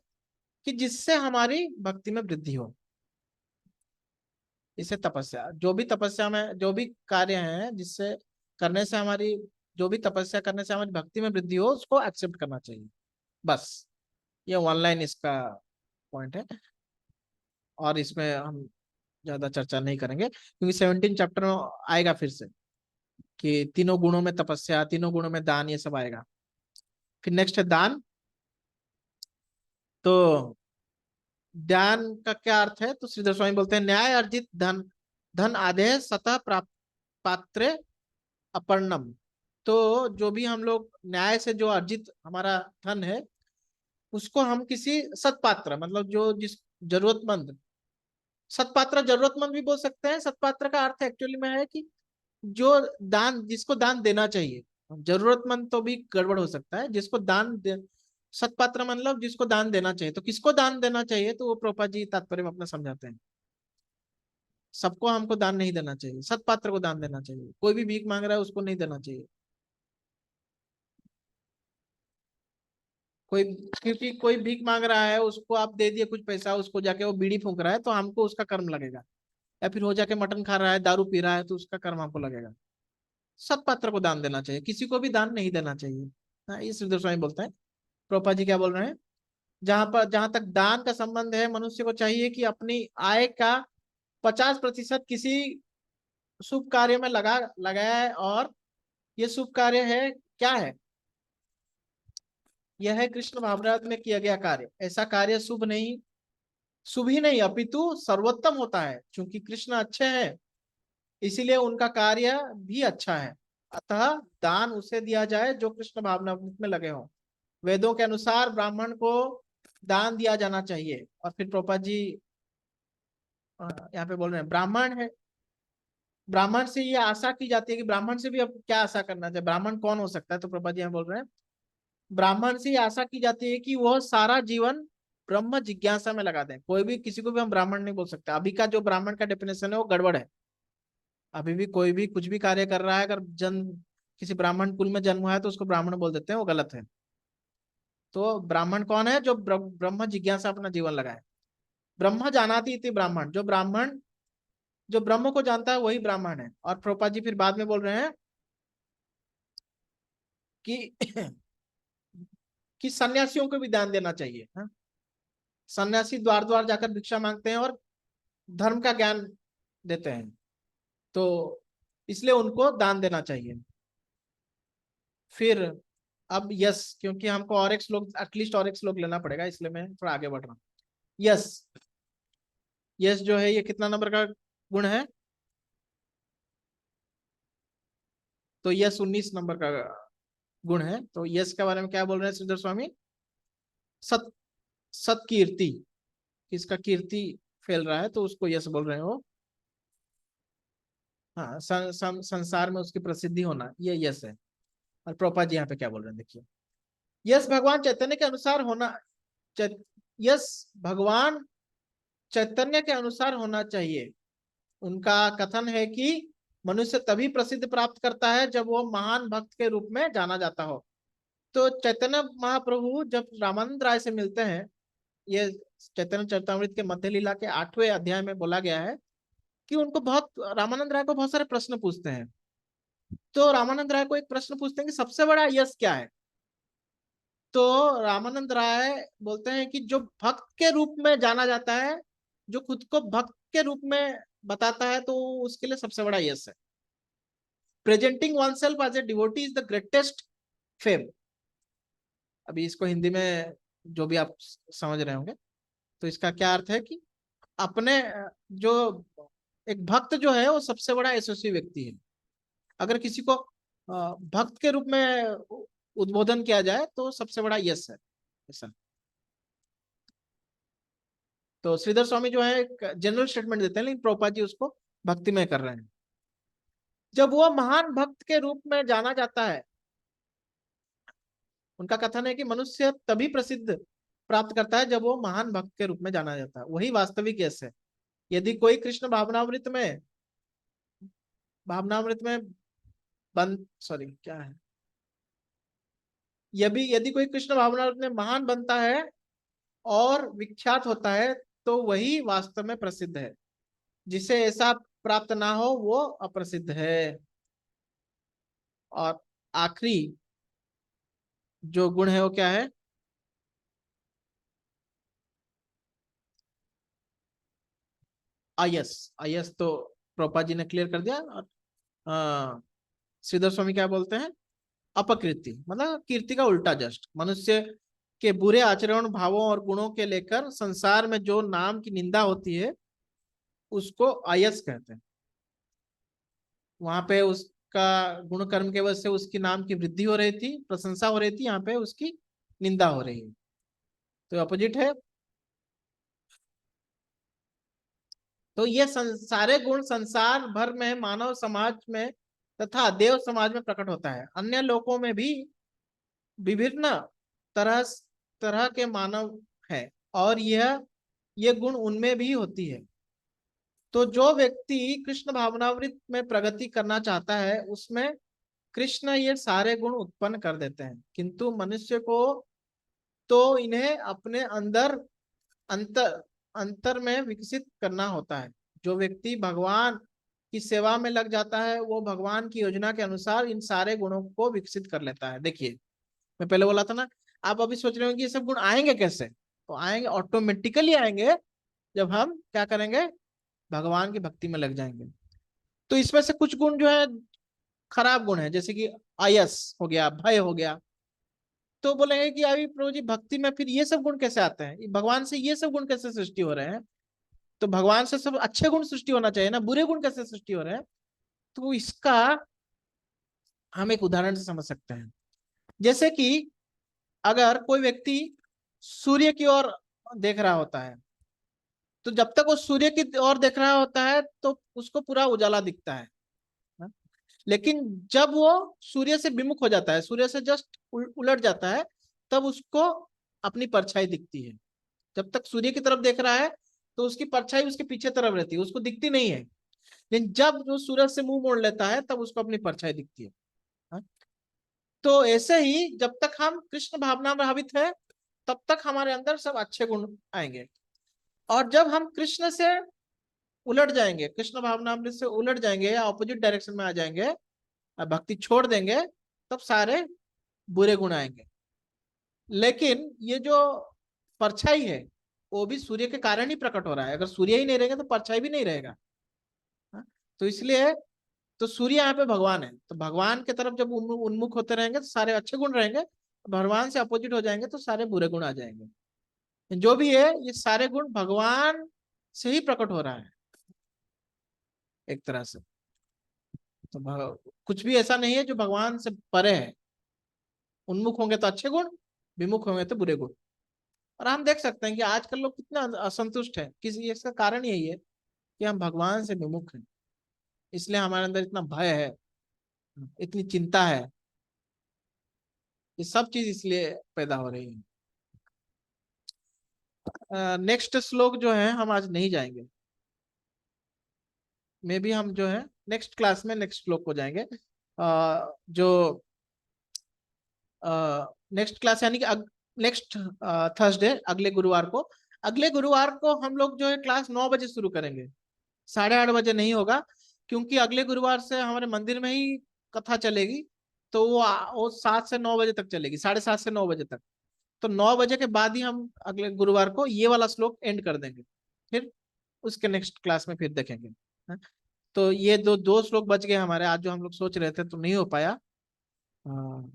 कि जिससे हमारी भक्ति में वृद्धि हो। इसे तपस्या, जो भी तपस्या में जो भी कार्य हैं जिससे करने से हमारी, जो भी तपस्या करने से हमारी भक्ति में वृद्धि हो, उसको एक्सेप्ट करना चाहिए। बस ये वन लाइन इसका पॉइंट है। और इसमें हम ज्यादा चर्चा नहीं करेंगे, क्योंकि 17 चैप्टर में आएगा फिर से कि तीनों गुणों में तपस्या, तीनों गुणों में दान, ये सब आएगा। फिर नेक्स्ट है दान। तो दान का क्या अर्थ है, तो श्रीधर स्वामी बोलते हैं न्याय अर्जित धन, धन आधे सतः प्राप्त पात्रे अपर्णम। तो जो भी हम लोग न्याय से जो अर्जित हमारा धन है, उसको हम किसी सत्पात्र, मतलब जो जिस जरूरतमंद, सत्पात्र जरूरतमंद भी बोल सकते हैं। सत्पात्र का अर्थ एक्चुअली में है कि जो दान, जिसको दान देना चाहिए। जरूरतमंद तो भी गड़बड़ हो सकता है, जिसको दान सत्पात्र मतलब जिसको दान देना चाहिए। तो किसको दान देना चाहिए, तो वो प्रभुपाद जी तात्पर्य में अपना समझाते हैं। सबको हमको दान नहीं देना चाहिए, सत्पात्र को दान देना चाहिए। कोई भी भीख मांग रहा है उसको नहीं देना चाहिए। कोई, क्योंकि कोई भीख मांग रहा है, उसको आप दे दिए कुछ पैसा, उसको जाके वो बीड़ी फूंक रहा है तो हमको उसका कर्म लगेगा। या फिर वो जाके मटन खा रहा है, दारू पी रहा है, तो उसका कर्म हमको लगेगा। सत्पात्र को दान देना चाहिए, किसी को भी दान नहीं देना चाहिए। हाँ, ये श्रीधर स्वामी बोलते हैं। प्रभुपाद जी क्या बोल रहे हैं, जहां तक दान का संबंध है, मनुष्य को चाहिए कि अपनी आय का 50% किसी शुभ कार्य में लगाए। और ये शुभ कार्य है क्या है, यह है कृष्ण भावनामृत में किया गया कार्य। ऐसा कार्य शुभ ही नहीं अपितु सर्वोत्तम होता है, क्योंकि कृष्ण अच्छे हैं इसीलिए उनका कार्य भी अच्छा है। अतः दान उसे दिया जाए जो कृष्ण भावनामृत में लगे हों। वेदों के अनुसार ब्राह्मण को दान दिया जाना चाहिए। और फिर प्रभुपाद जी यहाँ पे बोल रहे हैं ब्राह्मण है, ब्राह्मण से ये आशा की जाती है कि ब्राह्मण से भी अब क्या आशा करना चाहिए, ब्राह्मण कौन हो सकता है, तो प्रभुपाद जी यहाँ बोल रहे हैं ब्राह्मण से ये आशा की जाती है कि वह सारा जीवन ब्रह्म जिज्ञासा में लगा दें। कोई भी किसी को भी हम ब्राह्मण नहीं बोल सकते। अभी का जो ब्राह्मण का डेफिनेशन है वो गड़बड़ है। अभी भी कोई भी कुछ भी कार्य कर रहा है, अगर जन्म किसी ब्राह्मण कुल में जन्म हुआ है तो उसको ब्राह्मण बोल देते हैं, वो गलत है। तो ब्राह्मण कौन है? जो ब्रह्म जिज्ञासा अपना जीवन लगाए। ब्रह्म जानाति इति ब्राह्मण, जो ब्राह्मण जो ब्रह्म को जानता है वही ब्राह्मण है। और प्रभुपाद जी फिर बाद में बोल रहे हैं कि कि सन्यासियों को भी दान देना चाहिए। हाँ? सन्यासी द्वार द्वार जाकर भिक्षा मांगते हैं और धर्म का ज्ञान देते हैं, तो इसलिए उनको दान देना चाहिए। फिर अब यस, क्योंकि हमको और एक श्लोक, एटलीस्ट और एक श्लोक लेना पड़ेगा, इसलिए मैं थोड़ा आगे बढ़ रहा हूँ। यस, यस जो है ये कितना नंबर का गुण है? तो यस 19 नंबर का गुण है। तो यस के बारे में क्या बोल रहे हैं श्रीधर स्वामी? सत सत्कीर्ति, किसका कीर्ति फैल रहा है तो उसको यस बोल रहे हो। हाँ, संसार में उसकी प्रसिद्धि होना, ये यस है। और प्रभुपाद जी यहाँ पे क्या बोल रहे हैं देखिए, यस भगवान चैतन्य के अनुसार होना, यस भगवान चैतन्य के अनुसार होना चाहिए। उनका कथन है कि मनुष्य तभी प्रसिद्ध प्राप्त करता है जब वो महान भक्त के रूप में जाना जाता हो। तो चैतन्य महाप्रभु जब रामानंद राय से मिलते हैं, ये चैतन्य चरितामृत के मध्य लीला के 8वें अध्याय में बोला गया है कि उनको बहुत, रामानंद राय को बहुत सारे प्रश्न पूछते हैं। तो रामानंद राय को एक प्रश्न पूछते हैं कि सबसे बड़ा यश क्या है? तो रामानंद राय बोलते हैं कि जो भक्त के रूप में जाना जाता है, जो खुद को भक्त के रूप में बताता है, तो उसके लिए सबसे बड़ा यश है। Presenting one self as a devotee is the greatest fame. अभी इसको हिंदी में जो भी आप समझ रहे होंगे, तो इसका क्या अर्थ है कि अपने जो एक भक्त जो है वो सबसे बड़ा यशस्वी व्यक्ति है। अगर किसी को भक्त के रूप में उद्बोधन किया जाए तो सबसे बड़ा यश है ऐसा। तो श्रीधर स्वामी जो है एक जनरल स्टेटमेंट देते हैं, लेकिन प्रभुपाद जी उसको भक्तिमय कर रहे हैं। जब वो महान भक्त के रूप में जाना जाता है, उनका कथन है कि मनुष्य तभी प्रसिद्ध प्राप्त करता है जब वो महान भक्त के रूप में जाना जाता है, वही वास्तविक यश है। यदि कोई कृष्ण भावनामृत में बन सॉरी क्या है, यदि कोई कृष्ण भावनामृत में महान बनता है और विख्यात होता है तो वही वास्तव में प्रसिद्ध है। जिसे ऐसा प्राप्त ना हो वो अप्रसिद्ध है। और आखिरी जो गुण है वो क्या है? आयस। आयस तो प्रभुपाद जी ने क्लियर कर दिया। और श्रीधर स्वामी क्या बोलते हैं? अपकीर्ति, मतलब कीर्ति का उल्टा, जस्ट मनुष्य के बुरे आचरण, भावों और गुणों के लेकर संसार में जो नाम की निंदा होती है उसको आयस कहते हैं। वहां पे उसका गुण कर्म के वजह से उसकी नाम की वृद्धि हो रही थी, प्रशंसा हो रही थी, यहाँ पे उसकी निंदा हो रही है, तो अपोजिट है। तो ये सारे गुण संसार भर में मानव समाज में तथा देव समाज में प्रकट होता है। अन्य लोकों में भी विभिन्न तरह तरह के मानव है और ये गुण उनमें भी होती है। तो जो व्यक्ति कृष्ण भावनामृत में प्रगति करना चाहता है उसमें कृष्ण ये सारे गुण उत्पन्न कर देते हैं, किंतु मनुष्य को तो इन्हें अपने अंतर अंतर में विकसित करना होता है। जो व्यक्ति भगवान की सेवा में लग जाता है वो भगवान की योजना के अनुसार इन सारे गुणों को विकसित कर लेता है। देखिए, मैं पहले बोला था ना, आप अभी सोच रहे हो कि ये सब गुण आएंगे कैसे? तो आएंगे, ऑटोमेटिकली आएंगे जब हम क्या करेंगे, भगवान की भक्ति में लग जाएंगे। तो इसमें से कुछ गुण जो है खराब गुण है, जैसे कि आयस हो गया, भय हो गया। तो बोलेंगे कि अभी प्रभु जी भक्ति में फिर ये सब गुण कैसे आते हैं, भगवान से ये सब गुण कैसे सृष्टि हो रहे हैं? तो भगवान से सब अच्छे गुण सृष्टि होना चाहिए ना, बुरे गुण कैसे सृष्टि हो रहे हैं? तो इसका हम एक उदाहरण से समझ सकते हैं। जैसे कि अगर कोई व्यक्ति सूर्य की ओर देख रहा होता है, तो जब तक वो सूर्य की ओर देख रहा होता है तो उसको पूरा उजाला दिखता है। लेकिन जब वो सूर्य से विमुख हो जाता है, सूर्य से जस्ट उलट जाता है, तब उसको अपनी परछाई दिखती है। जब तक सूर्य की तरफ देख रहा है तो उसकी परछाई उसके पीछे तरफ रहती है, उसको दिखती नहीं है। लेकिन जब वो सूरज से मुंह मोड़ लेता है तब उसको अपनी परछाई दिखती है। हाँ? तो ऐसे ही जब तक हम कृष्ण भावना में भावित है तब तक हमारे अंदर सब अच्छे गुण आएंगे, और जब हम कृष्ण से उलट जाएंगे, कृष्ण भावनामृत से उलट जाएंगे या ऑपोजिट डायरेक्शन में आ जाएंगे, भक्ति छोड़ देंगे, तब सारे बुरे गुण आएंगे। लेकिन ये जो परछाई है वो भी सूर्य के कारण ही प्रकट हो रहा है। अगर सूर्य ही नहीं रहेगा तो परछाई भी नहीं रहेगा। हाँ? तो इसलिए तो सूर्य यहाँ पे भगवान है, तो भगवान की तरफ जब उन्मुख होते रहेंगे तो सारे अच्छे गुण रहेंगे, भगवान से अपोजिट हो जाएंगे तो सारे बुरे गुण आ जाएंगे। जो भी है ये सारे गुण भगवान से ही प्रकट हो रहा है एक तरह से। तो कुछ भी ऐसा नहीं है जो भगवान से परे है। उन्मुख होंगे तो अच्छे गुण, विमुख होंगे तो बुरे गुण। और हम देख सकते हैं कि आजकल लोग कितना असंतुष्ट है, किसी इसका कारण यही है कि हम भगवान से विमुख हैं। इसलिए हमारे अंदर इतना भय है, इतनी चिंता है, ये सब चीज इसलिए पैदा हो रही है। नेक्स्ट श्लोक जो है हम आज नहीं जाएंगे, मे भी हम जो है नेक्स्ट क्लास में नेक्स्ट श्लोक को जाएंगे। जो नेक्स्ट क्लास यानी कि नेक्स्ट थर्सडे, अगले गुरुवार को हम लोग जो है क्लास 9 बजे शुरू करेंगे, 8:30 बजे नहीं होगा, क्योंकि अगले गुरुवार से हमारे मंदिर में ही कथा चलेगी। तो वो 7 से 9 बजे तक चलेगी, 7:30 से 9 बजे तक। तो 9 बजे के बाद ही हम अगले गुरुवार को ये वाला श्लोक एंड कर देंगे, फिर उसके नेक्स्ट क्लास में फिर देखेंगे। हाँ? तो ये दो श्लोक बच गए हमारे आज, जो हम लोग सोच रहे थे तो नहीं हो पाया। हाँ,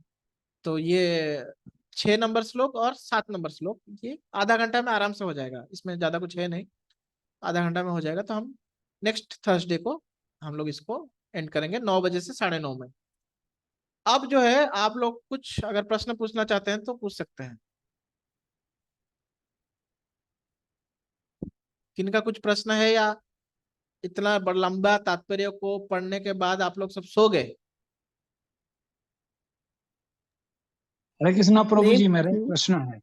तो ये 6 नंबर श्लोक और 7 नंबर श्लोक ये आधा घंटा में आराम से हो जाएगा, इसमें ज्यादा कुछ है नहीं, आधा घंटा में हो जाएगा। तो हम नेक्स्ट थर्सडे को हम लोग इसको एंड करेंगे 9 बजे से 9:30 में। अब जो है आप लोग कुछ अगर प्रश्न पूछना चाहते हैं तो पूछ सकते हैं। किनका कुछ प्रश्न है, या इतना बड़ा लंबा तात्पर्य को पढ़ने के बाद आप लोग सब सो गए? हरे कृष्णा प्रभु मैं जी, मेरा एक पूछूं? प्रश्न है।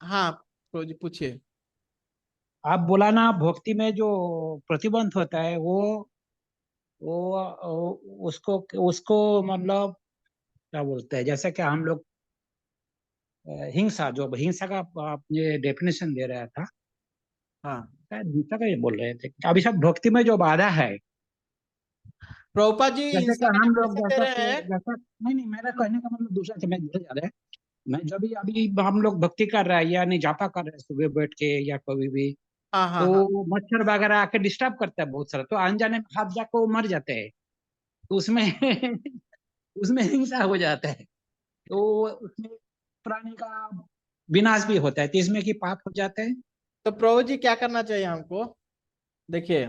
हाँ प्रभु जी पूछिए। आप बोला ना, भक्ति में जो प्रतिबंध होता है उसको उसको मतलब क्या बोलते हैं? जैसे कि हम लोग हिंसा, जो हिंसा का आपने डेफिनेशन दे रहा था, हाँ शायद हिंसा का ये बोल रहे थे। अभी सब भक्ति में जो बाधा है, प्रभुपाद जी जैसे कि हिंसा का हम लोग डेफिनेशन दे जैसा रहे कि हैं। जैसा नहीं नहीं, मेरा कहने का मतलब दूसरा था, मैं भूल जा रहा है। मैं जब भी अभी हम लोग भक्ति कर रहा है या नहीं जापा कर रहे हैं सुबह बैठ के या कभी भी, हाँ हाँ हाँ। तो मच्छर वगैरह आके डिस्टर्ब करता है बहुत सारा, तो अनजाने में हाथ जाके वो मर जाते हैं। तो उसमें उसमें हिंसा हो जाता है, तो उसमें प्राणी का विनाश भी होता है, तो इसमें कि पाप हो जाते हैं। तो प्रभु जी क्या करना चाहिए हमको? देखिए,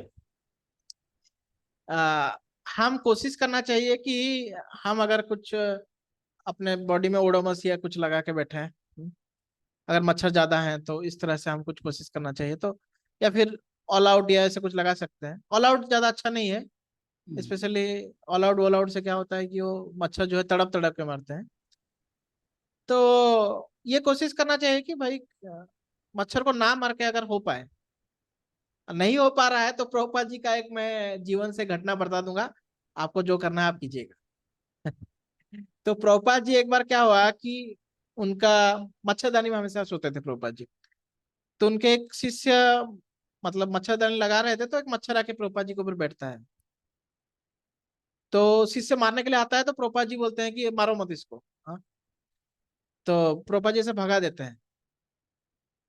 आ, हम कोशिश करना चाहिए कि हम अगर कुछ अपने बॉडी में ओडोमस या कुछ लगा के बैठे हैं, अगर मच्छर ज्यादा है तो इस तरह से हम कुछ कोशिश करना चाहिए। तो या फिर ऑल आउट या ऐसे कुछ लगा सकते हैं। ऑल आउट ज्यादा अच्छा नहीं है, स्पेशली ऑल आउट से क्या होता है कि वो मच्छर जो है तड़प तड़प के मरते हैं। तो ये कोशिश करना चाहिए कि भाई मच्छर को ना मार के अगर हो पाए, नहीं हो पा रहा है तो प्रभुपाद जी का एक मैं जीवन से घटना बता दूंगा, आपको जो करना है आप कीजिएगा। तो प्रभुपाद जी एक बार क्या हुआ कि उनका मच्छरदानी में हमेशा सोते थे प्रभुपाद जी। तो उनके एक शिष्य मतलब मच्छरदानी लगा रहे थे, तो एक मच्छर आके प्रभुपाद जी के ऊपर बैठता है। तो शिष्य मारने के लिए आता है, तो प्रभुपाद जी बोलते हैं कि मारो मत इसको। हाँ? तो प्रभुपाद जी से भगा देते हैं।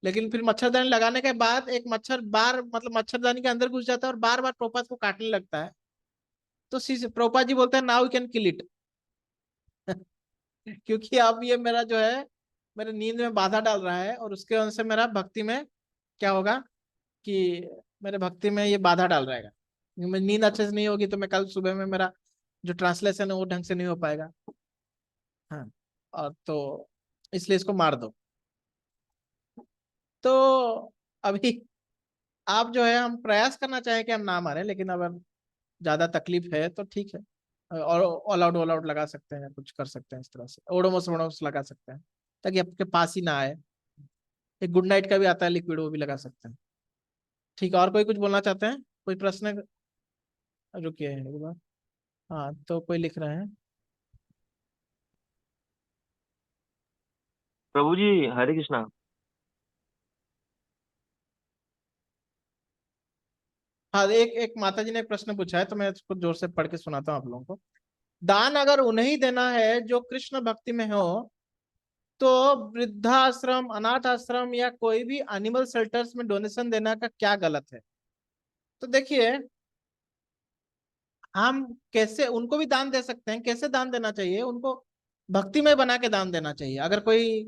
लेकिन फिर मच्छरदानी लगाने के बाद एक मच्छर बार मतलब मच्छरदानी के अंदर घुस जाता है और बार बार प्रभुपाद को काटने लगता है। तो प्रभुपाद जी बोलते हैं now you can kill it. क्योंकि अब ये मेरा जो है मेरे नींद में बाधा डाल रहा है, और उसके वजह से मेरा भक्ति में क्या होगा कि मेरे भक्ति में ये बाधा डाल रहेगा। नींद अच्छे से नहीं होगी तो मैं कल सुबह में मेरा जो ट्रांसलेशन है वो ढंग से नहीं हो पाएगा। हाँ, और तो इसलिए इसको मार दो। तो अभी आप जो है, हम प्रयास करना चाहें कि हम ना मारें, लेकिन अगर ज्यादा तकलीफ है तो ठीक है, और ऑल आउट लगा सकते हैं, कुछ कर सकते हैं इस तरह से, ओडोमोस वोडोमोस लगा सकते हैं ताकि आपके पास ही ना आए। एक गुड नाइट का भी आता है लिक्विड, वो भी लगा सकते हैं। ठीक है, और कोई कुछ बोलना चाहते हैं? कोई प्रश्न? रुकिए एक बार। हाँ, तो कोई लिख रहे हैं। प्रभु जी, हरे कृष्णा। हाँ, एक एक माता जी ने एक प्रश्न पूछा है, तो मैं इसको जोर से पढ़ के सुनाता हूँ आप लोगों को। दान अगर उन्हें देना है जो कृष्ण भक्ति में हो, तो वृद्धाश्रम, अनाथ आश्रम या कोई भी एनिमल शेल्टर्स में डोनेशन देना का क्या गलत है? तो देखिए, हम कैसे उनको भी दान दे सकते हैं। कैसे दान देना चाहिए उनको? भक्ति में बना के दान देना चाहिए। अगर कोई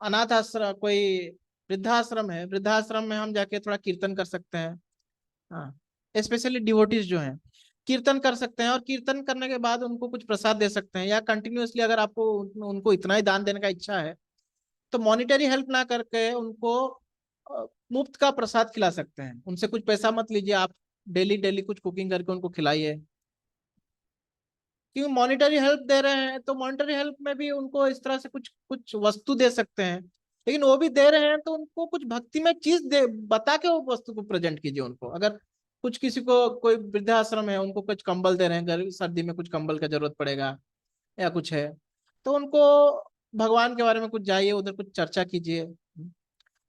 अनाथ आश्रम, कोई वृद्धाश्रम है, वृद्धाश्रम में हम जाके थोड़ा कीर्तन कर सकते हैं। हाँ, स्पेशली डिवोटीज जो हैं, कीर्तन कर सकते हैं, और कीर्तन करने के बाद उनको कुछ प्रसाद दे सकते हैं, या कंटिन्यूअसली अगर आपको उनको इतना ही दान देने का इच्छा है तो मॉनिटरी हेल्प ना करके उनको मुफ्त का प्रसाद खिला सकते हैं। उनसे कुछ पैसा मत लीजिए, आप डेली डेली कुछ कुकिंग करके उनको खिलाइए। क्योंकि मॉनिटरी हेल्प दे रहे हैं तो मॉनिटरी हेल्प में भी उनको इस तरह से कुछ कुछ वस्तु दे सकते हैं, लेकिन वो भी दे रहे हैं तो उनको कुछ भक्ति में चीज दे, बता के वो वस्तु को प्रेजेंट कीजिए उनको। अगर कुछ किसी को, कोई वृद्धाश्रम है, उनको कुछ कंबल दे रहे हैं, गर्मी सर्दी में कुछ कंबल का जरूरत पड़ेगा या कुछ है, तो उनको भगवान के बारे में कुछ जाइए, उधर कुछ चर्चा कीजिए,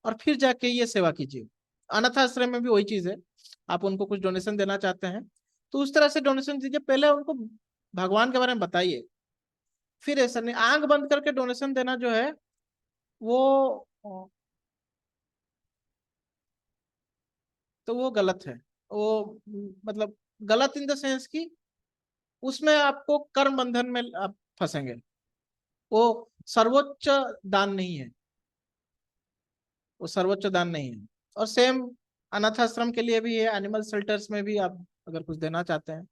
और फिर जाके ये सेवा कीजिए। अनाथ आश्रम में भी वही चीज है। आप उनको कुछ डोनेशन देना चाहते हैं तो उस तरह से डोनेशन दीजिए, पहले उनको भगवान के बारे में बताइए, फिर ऐसा नहीं आंख बंद करके डोनेशन देना जो है वो, तो वो गलत है। वो मतलब गलत इन द सेंस की उसमें आपको कर्म बंधन में आप फंसेंगे। वो सर्वोच्च दान नहीं है, वो सर्वोच्च दान नहीं है। और सेम अनाथ आश्रम के लिए भी है, एनिमल शेल्टर्स में भी आप अगर कुछ देना चाहते हैं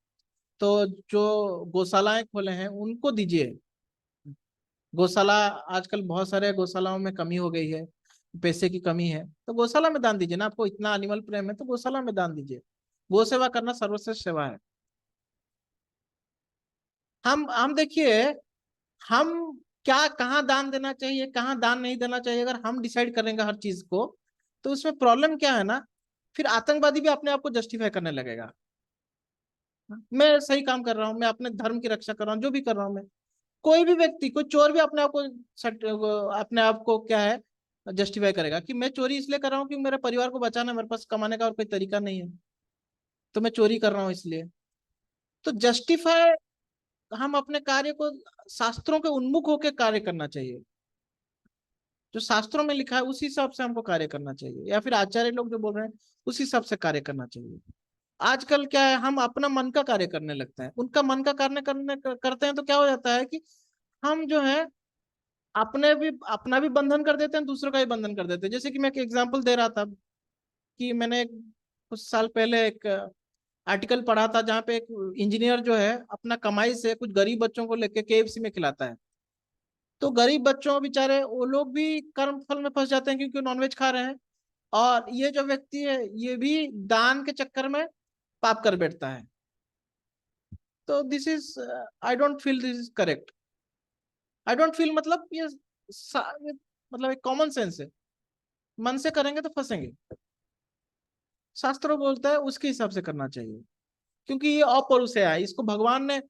तो जो गौशालाएं खोले हैं उनको दीजिए। गौशाला, आजकल बहुत सारे गौशालाओं में कमी हो गई है, पैसे की कमी है, तो गौशाला में दान दीजिए ना। आपको इतना एनिमल प्रेम है तो गौशाला में दान दीजिए। गौ सेवा करना सर्वश्रेष्ठ सेवा है। हम देखिए, हम क्या, कहाँ दान देना चाहिए, कहाँ दान नहीं देना चाहिए, अगर हम डिसाइड करेंगे हर चीज को, तो उसमें प्रॉब्लम क्या है ना, फिर आतंकवादी भी अपने आप को जस्टिफाई करने लगेगा। मैं सही काम कर रहा हूँ, मैं अपने धर्म की रक्षा कर रहा हूँ, जो भी कर रहा हूँ मैं। कोई भी व्यक्ति, कोई चोर भी अपने आप को अपने आप को क्या है, जस्टिफाई करेगा कि मैं चोरी इसलिए कर रहा हूँ कि मेरे परिवार को बचाना है, मेरे पास कमाने का और कोई तरीका नहीं है, तो मैं चोरी कर रहा हूँ इसलिए। तो जस्टिफाई, हम अपने कार्य को शास्त्रों के उन्मुख होकर कार्य करना चाहिए। जो शास्त्रों में लिखा है उसी हिसाब से हमको कार्य करना चाहिए, या फिर आचार्य लोग जो बोल रहे हैं उस हिसाब से कार्य करना चाहिए। आजकल क्या है, हम अपना मन का कार्य करने लगते हैं, उनका मन का कार्य करते हैं, तो क्या हो जाता है कि हम जो है अपना भी बंधन कर देते हैं, दूसरों का भी बंधन कर देते हैं। जैसे कि मैं एक एग्जांपल दे रहा था कि मैंने कुछ साल पहले एक आर्टिकल पढ़ा था जहाँ पे एक इंजीनियर जो है अपना कमाई से कुछ गरीब बच्चों को लेके केएफसी में खिलाता है। तो गरीब बच्चों बेचारे, वो लोग भी कर्म फल में फंस जाते हैं क्योंकि नॉनवेज खा रहे हैं, और ये जो व्यक्ति है ये भी दान के चक्कर में पाप कर बैठता है। तो this is, I don't feel this is correct. I don't feel मतलब ये मतलब एक कॉमन सेंस है। मन से करेंगे तो फंसेंगे। शास्त्रों बोलता है उसके हिसाब से करना चाहिए, क्योंकि ये अपरुष है, इसको भगवान ने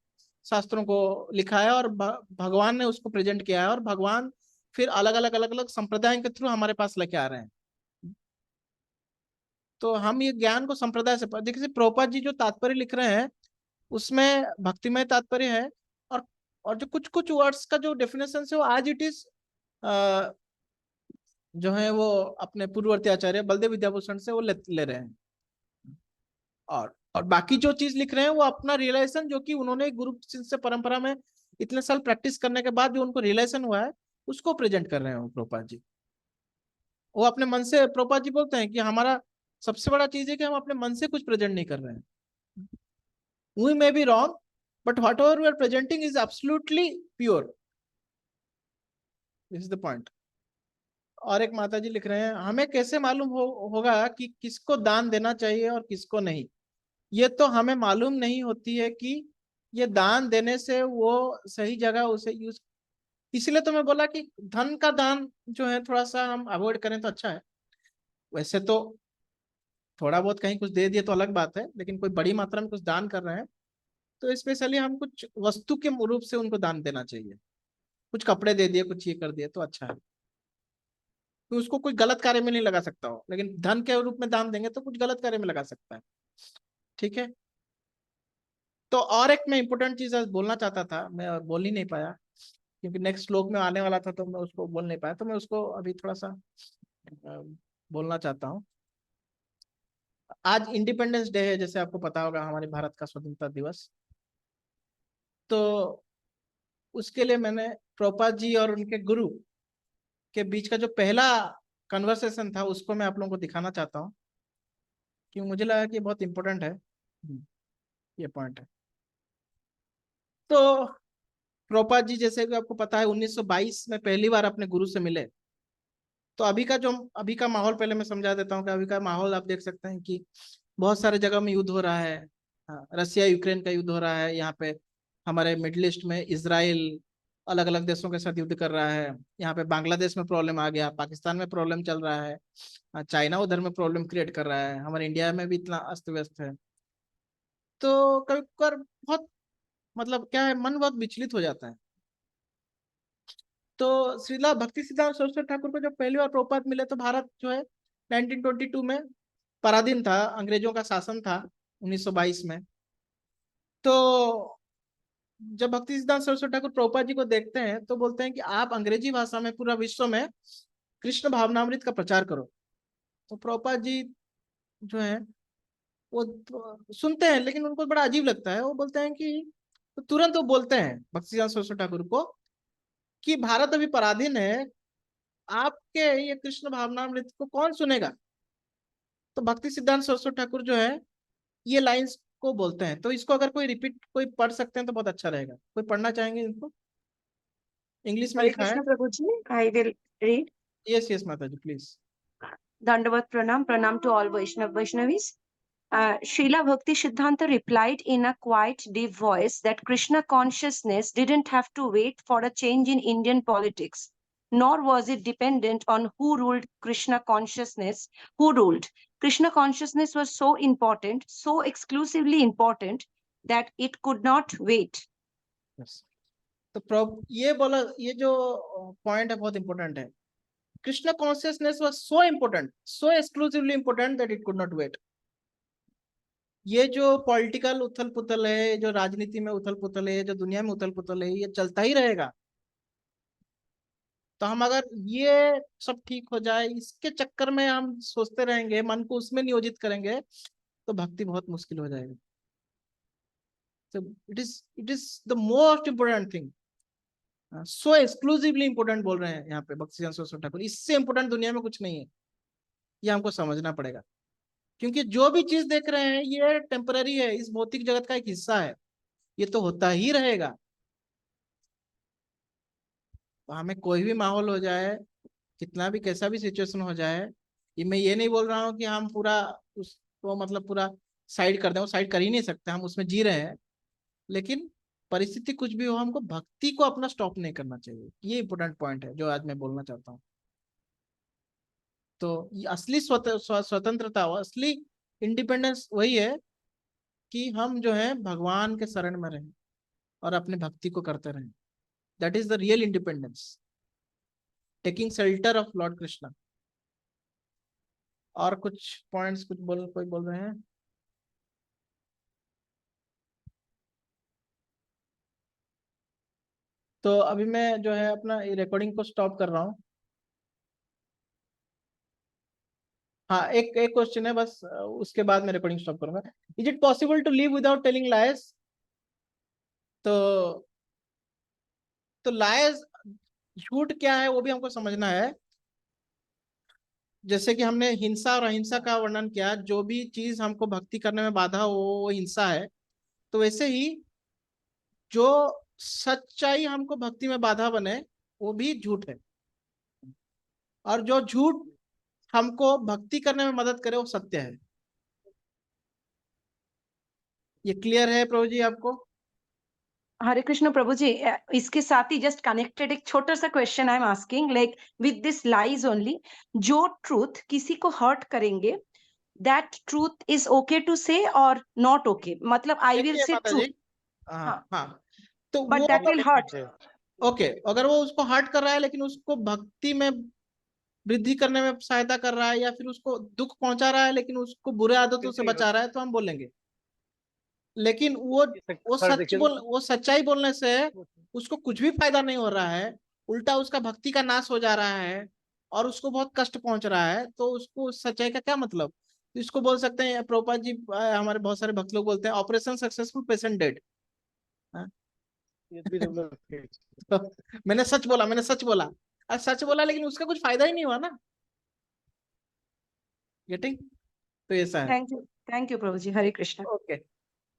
शास्त्रों को लिखा है, और भगवान ने उसको प्रेजेंट किया है, और भगवान फिर अलग अलग संप्रदाय के थ्रू हमारे पास लेके आ रहे हैं। तो हम ये ज्ञान को संप्रदाय से देखिए, प्रभुपाद जी जो तात्पर्य लिख रहे हैं उसमें भक्तिमय तात्पर्य है, और जो कुछ कुछ वर्ड्स का जो डेफिनेशन है वो आज इट इज जो है वो अपने पूर्ववर्ती आचार्य बलदेव विद्याभूषण से वो ले रहे हैं। और बाकी जो चीज लिख रहे हैं वो अपना रियलाइजेशन, जो कि उन्होंने गुरु शिष्य परंपरा में इतने साल प्रैक्टिस करने के बाद जो उनको रियलाइजेशन हुआ है उसको प्रेजेंट कर रहे हैं वो प्रभुपाद जी। वो अपने मन से, प्रभुपाद जी बोलते हैं कि हमारा सबसे बड़ा चीज है कि हम अपने मन से कुछ प्रेजेंट नहीं कर रहे हैं, We may be wrong, but whatever we are presenting is absolutely pure. This is the point. और एक माता जी लिख रहे हैं, हमें कैसे मालूम होगा कि किसको दान देना चाहिए और किसको नहीं। ये तो हमें मालूम नहीं होती है कि ये दान देने से वो सही जगह उसे यूज, इसलिए तो मैं बोला कि धन का दान जो है थोड़ा सा हम अवॉइड करें तो अच्छा है। वैसे तो थोड़ा बहुत कहीं कुछ दे दिए तो अलग बात है, लेकिन कोई बड़ी मात्रा में कुछ दान कर रहे हैं तो स्पेशली हम कुछ वस्तु के रूप से उनको दान देना चाहिए। कुछ कपड़े दे दिए, कुछ ये कर दिए तो अच्छा है, तो उसको कोई गलत कार्य में नहीं लगा सकता हो, लेकिन धन के रूप में दान देंगे तो कुछ गलत कार्य में लगा सकता है। ठीक है, तो और एक मैं इंपॉर्टेंट चीज आज बोलना चाहता था, मैं बोल ही नहीं पाया क्योंकि नेक्स्ट श्लोक में आने वाला था तो मैं उसको बोल नहीं पाया, तो मैं उसको अभी थोड़ा सा बोलना चाहता हूँ। आज इंडिपेंडेंस डे है, जैसे आपको पता होगा, हमारे भारत का स्वतंत्रता दिवस। तो उसके लिए मैंने प्रभुपाद जी और उनके गुरु के बीच का जो पहला कन्वर्सेशन था उसको मैं आप लोगों को दिखाना चाहता हूँ, क्योंकि मुझे लगा कि बहुत इंपॉर्टेंट है ये पॉइंट है। तो प्रभुपाद जी, जैसे कि आपको पता है, 1922 में पहली बार अपने गुरु से मिले। तो अभी का माहौल पहले मैं समझा देता हूँ कि अभी का माहौल आप देख सकते हैं कि बहुत सारे जगह में युद्ध हो रहा है। हाँ, रसिया यूक्रेन का युद्ध हो रहा है, यहाँ पे हमारे मिडिल ईस्ट में इजराइल अलग अलग देशों के साथ युद्ध कर रहा है। यहाँ पे बांग्लादेश में प्रॉब्लम आ गया, पाकिस्तान में प्रॉब्लम चल रहा है, चाइना उधर में प्रॉब्लम क्रिएट कर रहा है, हमारे इंडिया में भी इतना अस्त व्यस्त है। तो कभी कभार बहुत मतलब क्या है, मन बहुत विचलित हो जाता है। तो श्रीला भक्ति सिद्धांत सरस्वती ठाकुर को जब पहली बार प्रभुपाद मिले तो भारत जो है 1922 में पराधीन था, अंग्रेजों का शासन था 1922 में। तो जब भक्ति सिद्धांत सरस्वती ठाकुर प्रभुपाद जी को देखते हैं तो बोलते हैं कि आप अंग्रेजी भाषा में पूरा विश्व में कृष्ण भावनामृत का प्रचार करो। तो प्रभुपाद जी जो है वो सुनते हैं, लेकिन उनको बड़ा अजीब लगता है। वो बोलते हैं कि, तो तुरंत वो बोलते हैं भक्ति सिद्धांत सरस्वती ठाकुर को कि भारत अभी पराधीन है, आपके ये कृष्ण भावनामृत को कौन सुनेगा। तो भक्ति सिद्धांत सरस्वती ठाकुर जो है ये लाइंस को बोलते हैं। तो इसको अगर कोई रिपीट कोई पढ़ सकते हैं तो बहुत अच्छा रहेगा। कोई पढ़ना चाहेंगे इनको? इंग्लिश में Hare लिखा है। Krishna Prabhuji, I will read. Yes yes माता जी please. Dandavat Pranam, Pranam to all Vaishnavis. Srila Bhakti Siddhanta replied in a quiet, deep voice that Krishna consciousness didn't have to wait for a change in Indian politics, nor was it dependent on who ruled Krishna consciousness, who ruled. Krishna consciousness was so important, so exclusively important, that it could not wait. yes. तो ये बोला, ये जो point है बहुत important है। Krishna consciousness was so important, so exclusively important that it could not wait. ये जो पॉलिटिकल उथल पुथल है, जो राजनीति में उथल पुथल है, जो दुनिया में उथल पुथल है, ये चलता ही रहेगा। तो हम अगर ये सब ठीक हो जाए, इसके चक्कर में हम सोचते रहेंगे, मन को उसमें नियोजित करेंगे, तो भक्ति बहुत मुश्किल हो जाएगी। तो it is the most important thing, so exclusively important बोल रहे हैं यहाँ पे भक्ति सिद्धांत सरस्वती ठाकुर। इससे इंपोर्टेंट दुनिया में कुछ नहीं है, ये हमको समझना पड़ेगा। क्योंकि जो भी चीज देख रहे हैं ये टेम्पररी है, इस भौतिक जगत का एक हिस्सा है, ये तो होता ही रहेगा। हमें कोई भी माहौल हो जाए, कितना भी कैसा भी सिचुएशन हो जाए, ये मैं ये नहीं बोल रहा हूँ कि हम पूरा उसको मतलब पूरा साइड कर दें, वो साइड कर ही नहीं सकते, हम उसमें जी रहे हैं। लेकिन परिस्थिति कुछ भी हो, हमको भक्ति को अपना स्टॉप नहीं करना चाहिए। ये इंपॉर्टेंट पॉइंट है जो आज मैं बोलना चाहता हूँ। तो ये असली स्वतंत्रता, असली इंडिपेंडेंस वही है कि हम जो है भगवान के शरण में रहें और अपने भक्ति को करते रहें। That is the real independence, taking shelter of Lord Krishna. और कुछ पॉइंट्स कोई बोल रहे हैं? तो अभी मैं जो है अपना रिकॉर्डिंग को स्टॉप कर रहा हूँ। हाँ, एक क्वेश्चन है बस, उसके बाद मैं रिकॉर्डिंग स्टॉप करूंगा। Is it possible to live without telling lies? तो लाइज, झूठ क्या है वो भी हमको समझना है। जैसे कि हमने हिंसा और अहिंसा का वर्णन किया, जो भी चीज हमको भक्ति करने में बाधा हो वो हिंसा है। तो वैसे ही जो सच्चाई हमको भक्ति में बाधा बने वो भी झूठ है, और जो झूठ हमको भक्ति करने में मदद करे वो सत्य है। ये क्लियर है प्रभु जी आपको? हरे कृष्ण प्रभु जी, इसके साथ ही जस्ट कनेक्टेड एक छोटा सा question I am asking, like with this lies only, जो ट्रूथ किसी को हर्ट करेंगे, that truth is okay to say और नॉट ओके, मतलब आई विल देखिए से माता ट्रूथ जी, हाँ हाँ, हाँ, तो बट वो दैट विल हर्ट। ओके, अगर वो उसको हर्ट कर रहा है लेकिन उसको भक्ति में वृद्धि करने में सहायता कर रहा है, या फिर उसको दुख पहुंचा रहा है लेकिन उसको बुरे आदतों से बचा रहा है, तो हम बोलेंगे। लेकिन वो सच्चाई बोलने से उसको कुछ भी फायदा नहीं हो रहा है, उल्टा उसका भक्ति का नाश हो जा रहा है और उसको बहुत कष्ट पहुंच रहा है, तो उसको सच्चाई का क्या मतलब? तो इसको बोल सकते हैं प्रभुपाद जी, हमारे बहुत सारे भक्त लोग बोलते हैं ऑपरेशन सक्सेसफुल पेशेंट डेड। तो मैंने सच बोला, और सच बोला लेकिन उसका कुछ फायदा ही नहीं हुआ ना। गेटिंग? तो ऐसा है। Thank you Prabhu ji, Hare Krishna. Okay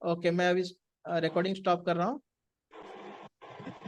okay, मैं अभी रिकॉर्डिंग स्टॉप कर रहा हूँ।